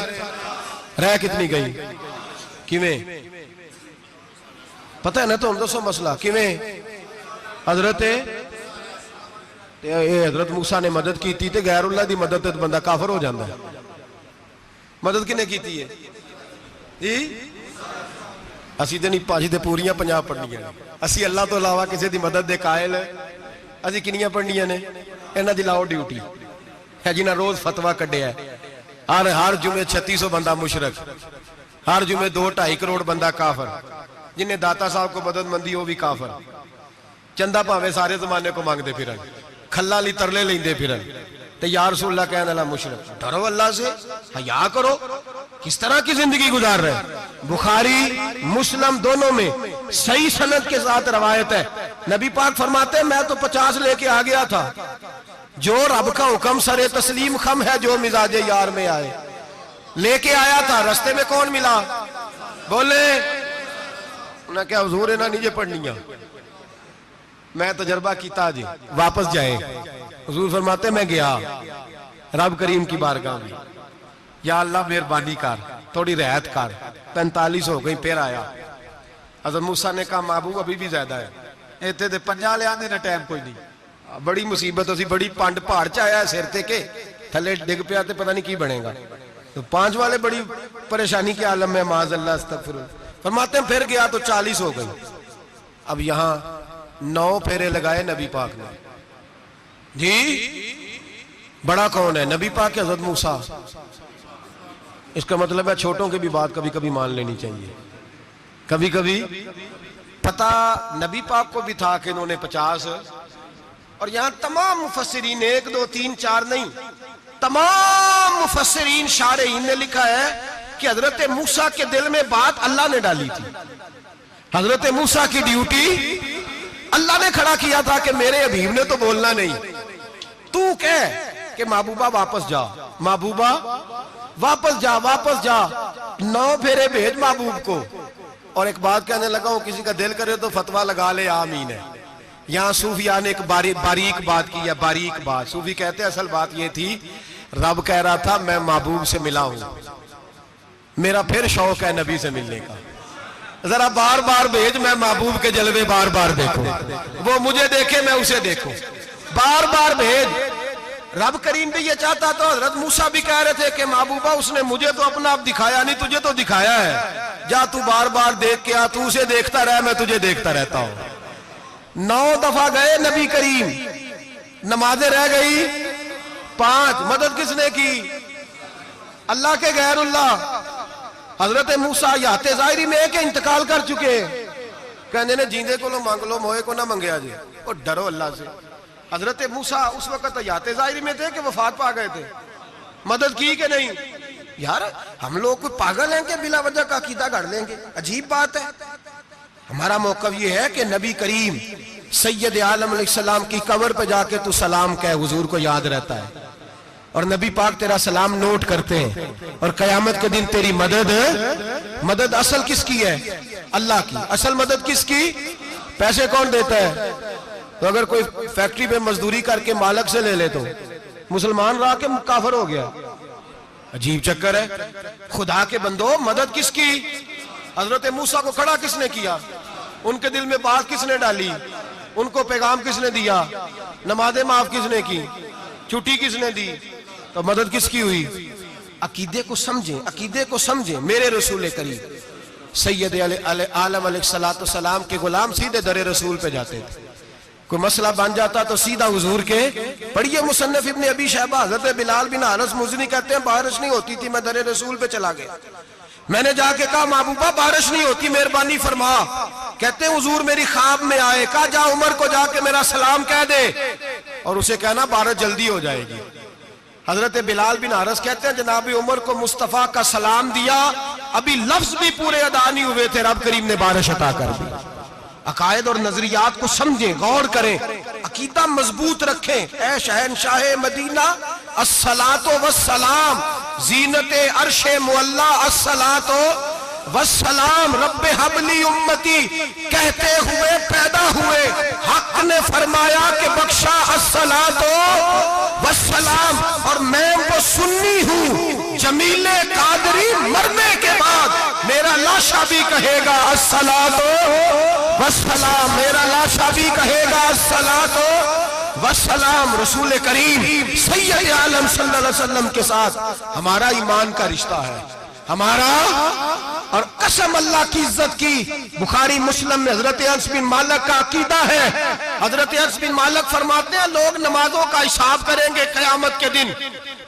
رہ کتنی گئی؟ کیویں پتہ ہے نا؟ تو ہم دوسو مسئلہ کیویں حضرت موسیٰ نے مدد کی تھی تے غیر اللہ دی مدد تے بندہ کافر ہو جاندہ ہے۔ مدد کنے کی تھی ہے جی؟ اسی تے نہیں پاجی تے پوریاں 50 پڑھنیاں نے. اسی اللہ تو علاوہ کسی دی مدد دے قائل اسی کنیاں پڑھنیاں نے؟ انہاں دی لاؤ ڈیوٹی ہے جنہاں روز فتویٰ کڈیا ہے. ہر جمعے 3600 بندہ مشرک، ہر جمعے 2-2.5 کروڑ بندہ کافر، جنہیں داتا صاحب کو مدد مندی وہ بھی کافر، چندہ پاوے سارے زمانے کو مانگتے پھرن، کھلا لی ترلے لیندے پھرن، تے یا رسول اللہ کہنے اللہ مشرک. ڈرو اللہ سے، حیا کرو. کس طرح کی زندگی گزار رہے؟ بخاری مسلم دونوں میں صحیح سند کے ساتھ روایت ہے، نبی پاک فرماتے ہیں میں تو 50 لے کے آ گیا تھا، جو رب کا حکم سرے تسلیم خم ہے جو مزاج یار میں آئے. لے کے آیا تھا، رستے میں کون ملا؟ بولے انہاں کیا حضور انہاں نیجے پڑھنیاں؟ میں تجربہ کیتا جی، واپس جائیں. حضور فرماتے میں گیا رب کریم کی بارگاہ میں، یا اللہ مہربانی کر، تھوڑی رعایت کر. 45 ہو گئی، پھر آیا. حضرت موسیٰ نے کہا محبوب ابھی بھی زیادہ ہے. ایتھے دے 50 لے آنے نا ٹائم کوئی نہیں. بڑی مصیبت اسی بڑی پانڈ پہاڑ چایا ہے سر تے کے تھلے ڈگ پیا تے پتہ نہیں کی بنے گا. تو 5 والے بڑی پریشانی کے عالم میں معاذ اللہ استغفر. فرماتے ہیں پھر گیا تو 40 ہو گئی. اب یہاں 9 پھیرے لگائے نبی پاک نے. جی بڑا کون ہے؟ نبی پاک حضرت موسیٰ. اس کا مطلب ہے چھوٹوں کی بھی بات کبھی کبھی مان لینی چاہیے. کبھی کبھی پتہ نبی پاک کو بھی تھا کہ انہوں نے 50. اور یہاں تمام مفسرین 1 2 3 4 نہیں، تمام مفسرین شارحین نے لکھا ہے کہ حضرت موسیٰ کے دل میں بات اللہ نے ڈالی تھی. حضرت موسیٰ کی ڈیوٹی اللہ نے کھڑا کیا تھا کہ میرے حبیب نے تو بولنا نہیں، تو کہہ کہ محبوبہ واپس جا، محبوبہ واپس جا، واپس جا. 9 پھیرے بھیج محبوب کو. اور ایک بات کہنے لگا ہوں، کسی کا دل کرے تو فتویٰ لگا لے، آمین ہے. یہاں صوفیاء نے ایک باریک بات کی ہے، باریک بات. صوفی کہتے ہیں اصل بات یہ تھی رب کہہ رہا تھا میں محبوب سے ملا ہوں، میرا پھر شوق ہے نبی سے ملنے کا، ذرا بار بار بھیج، میں محبوب کے جلوے بار بار دیکھوں، وہ مجھے دیکھے میں اسے دیکھوں، بار بار بھیج. رب کریم بھی یہ چاہتا تو حضرت موسیٰ بھی کہہ رہے تھے کہ محبوبہ اس نے مجھے تو اپنا آپ دکھایا نہیں، تجھے تو دکھایا ہے، جا تو بار بار دیکھ کے آ، تو اسے دیکھتا رہ، میں تجھے دیکھتا رہتا ہوں. 9 دفعہ گئے نبی کریم، نمازیں رہ گئی 5. مدد کس نے کی؟ اللہ کے غیر اللہ. حضرت موسیٰ یات ظاہری میں کہ انتقال کر چکے، کہنے نے جیندے کو لو مانگ لو، موئے کو نہ منگیا جی. اور ڈرو اللہ سے. حضرت موسیٰ اس وقت یات ظاہری میں تھے کہ وفات پا گئے تھے. مدد کی کہ نہیں؟ یار ہم لوگ کوئی پاگل ہیں کہ بلا وجہ کا عقیدہ گھڑ لیں گے؟ عجیب بات ہے. ہمارا موقف یہ ہے کہ نبی کریم سید عالم علیہ السلام کی قبر پہ جا کے تو سلام کہے، حضور کو یاد رہتا ہے، اور نبی پاک تیرا سلام نوٹ کرتے ہیں. اور قیامت کے دن تیری مدد اصل کس کی ہے؟ اللہ کی. اصل مدد کس کی؟ پیسے کون دیتا ہے؟ تو اگر کوئی فیکٹری پہ مزدوری کر کے مالک سے لے لے تو مسلمان رہا کے کافر ہو گیا. عجیب چکر ہے. خدا کے بندو مدد کس کی؟ حضرت موسیٰ کو کھڑا کس نے کیا؟ ان کے دل میں بات کس نے ڈالی؟ ان کو پیغام کس نے دیا؟ نمازیں معاف کس نے کی؟ چھٹی کس نے دی؟ تو مدد کس کی ہوئی؟ عقیدے کو سمجھیں، عقیدے کو سمجھیں. میرے رسول کریم سید عالم علیہ السلام کے غلام سیدھے در رسول پہ جاتے تھے. کوئی مسئلہ بن جاتا تو سیدھا حضور کے. پڑھیے مصنف ابن ابی شیبہ، حضرت بلال بن حارث مزنی کہتے ہیں بارش نہیں ہوتی تھی، میں در رسول پہ چلا گیا، میں نے جا کے کہا محبوبہ بارش نہیں ہوتی، مہربانی فرما. کہتے ہیں حضور میری خواب میں آئے، کہا جا عمر کو جا کے میرا سلام کہہ دے اور اسے کہنا بارش جلدی ہو جائے گی. حضرت بلال بن حارث کہتے ہیں جناب عمر کو مصطفیٰ کا سلام دیا، ابھی لفظ بھی پورے ادا نہیں ہوئے تھے، رب کریم نے بارش عطا کر دی. عقائد اور نظریات کو سمجھیں، غور کریں، عقیدہ مضبوط رکھیں. اے شہنشاہ مدینہ الصلاۃ والسلام، زینت عرش معلی الصلاۃ والسلام، رب حبلی امتی کہتے ہوئے پیدا ہوئے، حق نے فرمایا کہ بخشا الصلاۃ والسلام. اور میں وہ سنی ہوں، جمیل قادری مرنے کے بعد میرا لاشا بھی کہے گا الصلاۃ والسلام، میرا لاشا بھی کہے گا الصلاۃ والسلام. رسول کریم سید عالم صلی اللہ علیہ وسلم کے ساتھ ہمارا ایمان کا رشتہ ہے، ہمارا اور قسم اللہ کی عزت کی، بخاری مسلم میں حضرت انس بن مالک کا عقیدہ ہے، حضرت انس بن مالک فرماتے ہیں لوگ نمازوں کا حساب کریں گے قیامت کے دن،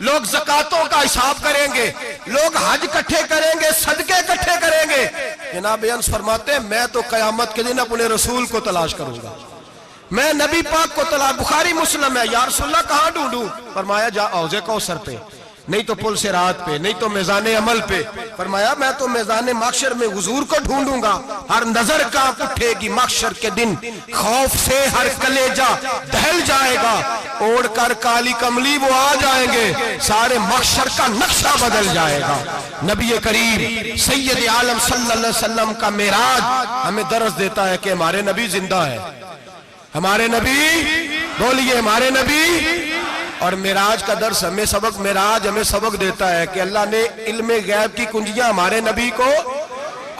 لوگ زکاتوں کا حساب کریں گے، لوگ حج اکٹھے کریں گے، صدقے اکٹھے کریں گے۔ جناب انس فرماتے ہیں میں تو قیامت کے دن اپنے رسول کو تلاش کروں گا، میں نبی پاک کو تلاش۔ بخاری مسلم ہے، یا رسول اللہ کہاں ڈھونڈوں؟ فرمایا جا حوض کوثر پہ، نہیں تو پل صراط پہ، نہیں تو میزان عمل پہ۔ فرمایا میں تو میزان محشر میں حضور کو ڈھونڈوں گا، ہر نظر کانپ اٹھے گی محشر کے دن، خوف سے ہر کلیجہ دہل جائے گا، اوڑھ کر کالی کملی وہ آ جائیں گے، سارے محشر کا نقشہ بدل جائے گا۔ نبی کریم سید عالم صلی اللہ علیہ وسلم کا معراج ہمیں درس دیتا ہے کہ ہمارے نبی زندہ ہے، ہمارے نبی، بولیے ہمارے نبی۔ اور معراج کا درس ہمیں سبق، معراج ہمیں سبق دیتا ہے کہ اللہ نے علم غیب کی کنجیاں ہمارے نبی کو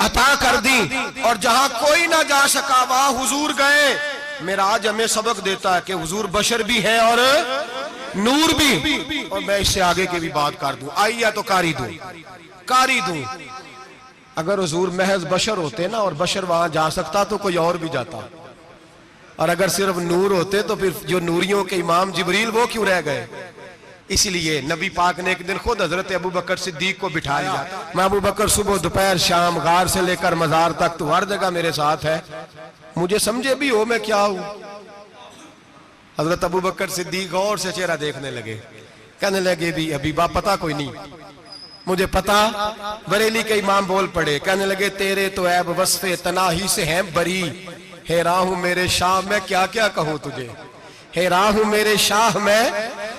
عطا کر دی، اور جہاں کوئی نہ جا سکا وہاں حضور گئے۔ معراج ہمیں سبق دیتا ہے کہ حضور بشر بھی ہے اور نور بھی۔ اور میں اس سے آگے کی بھی بات کر دوں، آئیے تو کاری دوں۔ اگر حضور محض بشر ہوتے نا اور بشر وہاں جا سکتا تو کوئی اور بھی جاتا، اور اگر صرف نور ہوتے تو پھر جو نوریوں کے امام جبریل وہ کیوں رہ گئے؟ اس لیے نبی پاک نے ایک دن خود حضرت ابو بکر صدیق کو بٹھا لیا، میں ابو بکر صبح دوپہر شام غار سے لے کر مزار تک تو ہر جگہ میرے ساتھ ہے، مجھے سمجھے بھی ہو میں کیا ہوں۔ حضرت ابو بکر صدیق غور سے چہرہ دیکھنے لگے، کہنے لگے بھی حبیبہ پتہ کوئی نہیں، مجھے پتا۔ بریلی کے امام بول پڑے، کہنے لگے تیرے تو عیب وصف تناہی سے ہیں بری، حیران ہوں میرے شاہ میں کیا کیا کہوں تجھے، حیران ہوں میرے شاہ میں،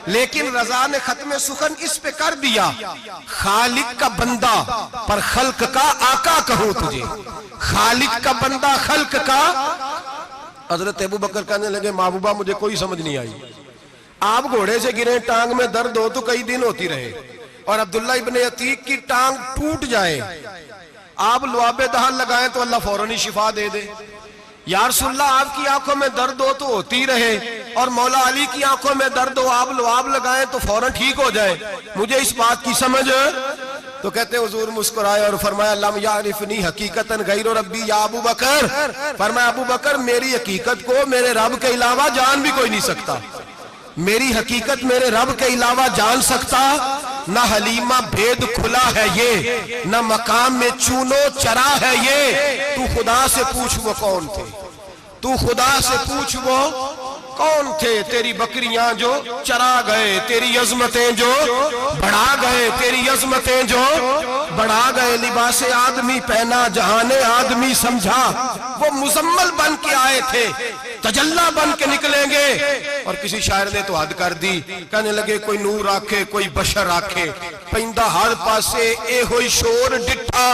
لیکن رضا نے ختم سخن اس پہ کر دیا، خالق کا بندہ پر خلق کا آقا کہوں تجھے، خالق کا بندہ خلق کا۔ حضرت ابو بکر کہنے لگے محبوبہ مجھے کوئی سمجھ نہیں آئی، آپ گھوڑے سے گرے ٹانگ میں درد ہو تو کئی دن ہوتی رہے، اور عبداللہ ابن عتیق کی ٹانگ ٹوٹ جائے، آپ لعاب دہن لگائیں تو اللہ فوراً ہی شفا دے دے۔ یا رسول اللہ آپ کی آنکھوں میں درد ہو تو ہوتی رہے، اور مولا علی کی آنکھوں میں درد ہو آپ لعاب لگائیں تو فوراً ٹھیک ہو جائے، مجھے اس بات کی سمجھ۔ تو کہتے حضور مسکرائے اور فرمایا لم یعرفنی حقیقتاً غیر ربی یا ابو بکر، فرمایا ابو بکر میری حقیقت کو میرے رب کے علاوہ جان بھی کوئی نہیں سکتا، میری حقیقت میرے رب کے علاوہ جان سکتا، نہ حلیمہ بھید کھلا ہے یہ، نہ مقام میں چونو چرا ہے یہ، تو خدا سے پوچھ وہ کون تھے، تو خدا سے پوچھ وہ کون تھے، تیری بکریاں جو چرا گئے، تیری عظمتیں جو بڑھا گئے، تیری عظمتیں جو بڑھا گئے، لباس آدمی پہنا جہان آدمی سمجھا، وہ مزمل بن کے آئے تھے تجلہ بن کے نکلیں گے۔ اور کسی شاعر نے تو حد کر دی، کہنے لگے کوئی نور آکھے کوئی بشر آکھے، پیندہ ہر پاسے اے ہوئی شور ڈٹھا،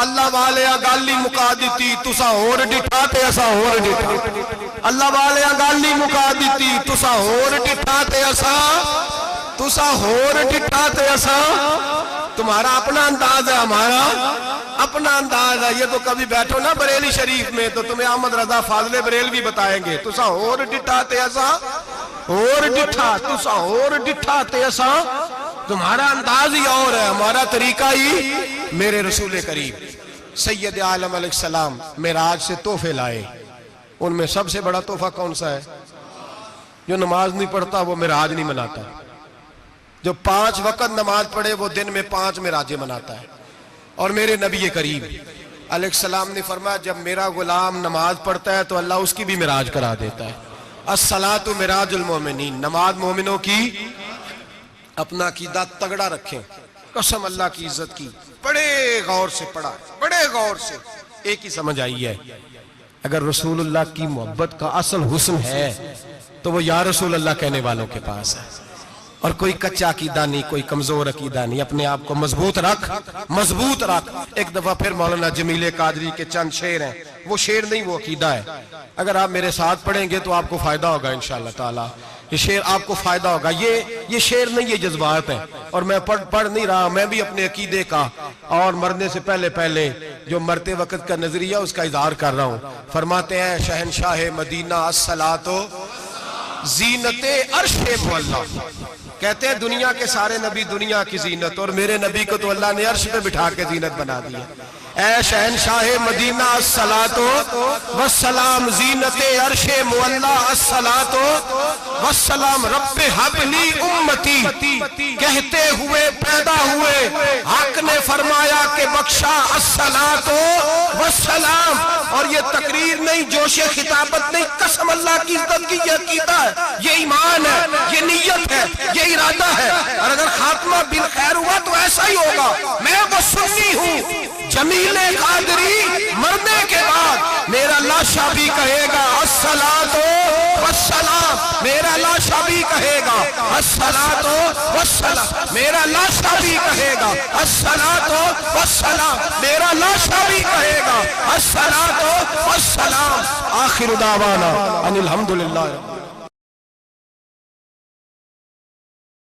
اللہ والے گالی مکا دیتی تسا ہور ڈٹھا تے اسا ہور ڈٹھا، اللہ والے گالی مکا دیتی تسا ہور ڈٹھا تے اسا، تسا ہور ڈٹھا تے اسا۔ تمہارا اپنا انداز ہے، ہمارا اپنا انداز ہے، یہ تو کبھی بیٹھو نا بریلی شریف میں تو تمہیں احمد رضا فاضل بریل بھی بتائیں گے، تسا اور ڈٹھا تے ایسا، اور ڈٹھا تسا اور ڈٹھا تے ایسا، تمہارا انداز ہی اور ہے، ہمارا طریقہ ہی۔ میرے رسول کریم سید عالم علیہ السلام معراج سے تحفے لائے، ان میں سب سے بڑا تحفہ کون سا ہے؟ جو نماز نہیں پڑھتا وہ معراج نہیں مناتا، جو 5 وقت نماز پڑھے وہ دن میں 5 معراجیں مناتا ہے۔ اور میرے نبی کریم علیہ السلام نے فرمایا جب میرا غلام نماز پڑھتا ہے تو اللہ اس کی بھی معراج کرا دیتا ہے۔ الصلاۃ معراج المومنین، نماز مومنوں کی۔ اپنا عقیدہ تگڑا رکھیں، قسم اللہ کی عزت کی، بڑے غور سے پڑھا، بڑے غور سے۔ ایک ہی سمجھ آئی ہے، اگر رسول اللہ کی محبت کا اصل حسن ہے تو وہ یا رسول اللہ کہنے والوں کے پاس ہے، اور کوئی کچا عقیدہ نہیں، کوئی کمزور عقیدہ نہیں، اپنے آپ کو مضبوط رکھ، مضبوط رکھ۔ ایک دفعہ پھر مولانا جمیل قادری کے چند شعر ہیں، وہ شعر نہیں وہ عقیدہ ہے، اگر آپ میرے ساتھ پڑھیں گے تو آپ کو فائدہ ہوگا انشاءاللہ تعالی، یہ شعر آپ کو فائدہ ہوگا، یہ شعر نہیں، یہ جذبات ہیں، اور میں پڑھ نہیں رہا، میں بھی اپنے عقیدے کا اور مرنے سے پہلے جو مرتے وقت کا نظریہ اس کا اظہار کر رہا ہوں۔ فرماتے ہیں شہنشاہ مدینہ الصلاۃ زینت عرش معلا، کہتے ہیں دنیا کے سارے نبی دنیا کی زینت، اور میرے نبی کو تو اللہ نے عرش پہ بٹھا کے زینت بنا دیا۔ اے شہنشاہ مدینہ الصلاۃ والسلام، زینت عرش مولا الصلاۃ والسلام، رب حب لی امتی کہتے ہوئے پیدا ہوئے، حق نے فرمایا کہ بخشا الصلاۃ والسلام۔ اور یہ تقریر نہیں، جوش خطابت نہیں، قسم اللہ کی عزت کی، یہ عقیدہ ہے، یہ ایمان ہے، یہ نیت ہے، یہ ارادہ ہے۔ اور اگر خاتمہ بالخیر ہوا تو ایسا ہی ہوگا۔ میں وہ سنی ہوں، جمیل قادری مرنے کے بعد میرا لاشا بھی کہے گا الصلاۃ والسلام، میرا لاشا بھی کہے گا الصلاۃ والسلام، میرا لاشا بھی کہے گا الصلاۃ والسلام، میرا لاشا بھی کہے گا الصلاۃ والسلام۔ آخر دعوانا ان الحمدللہ۔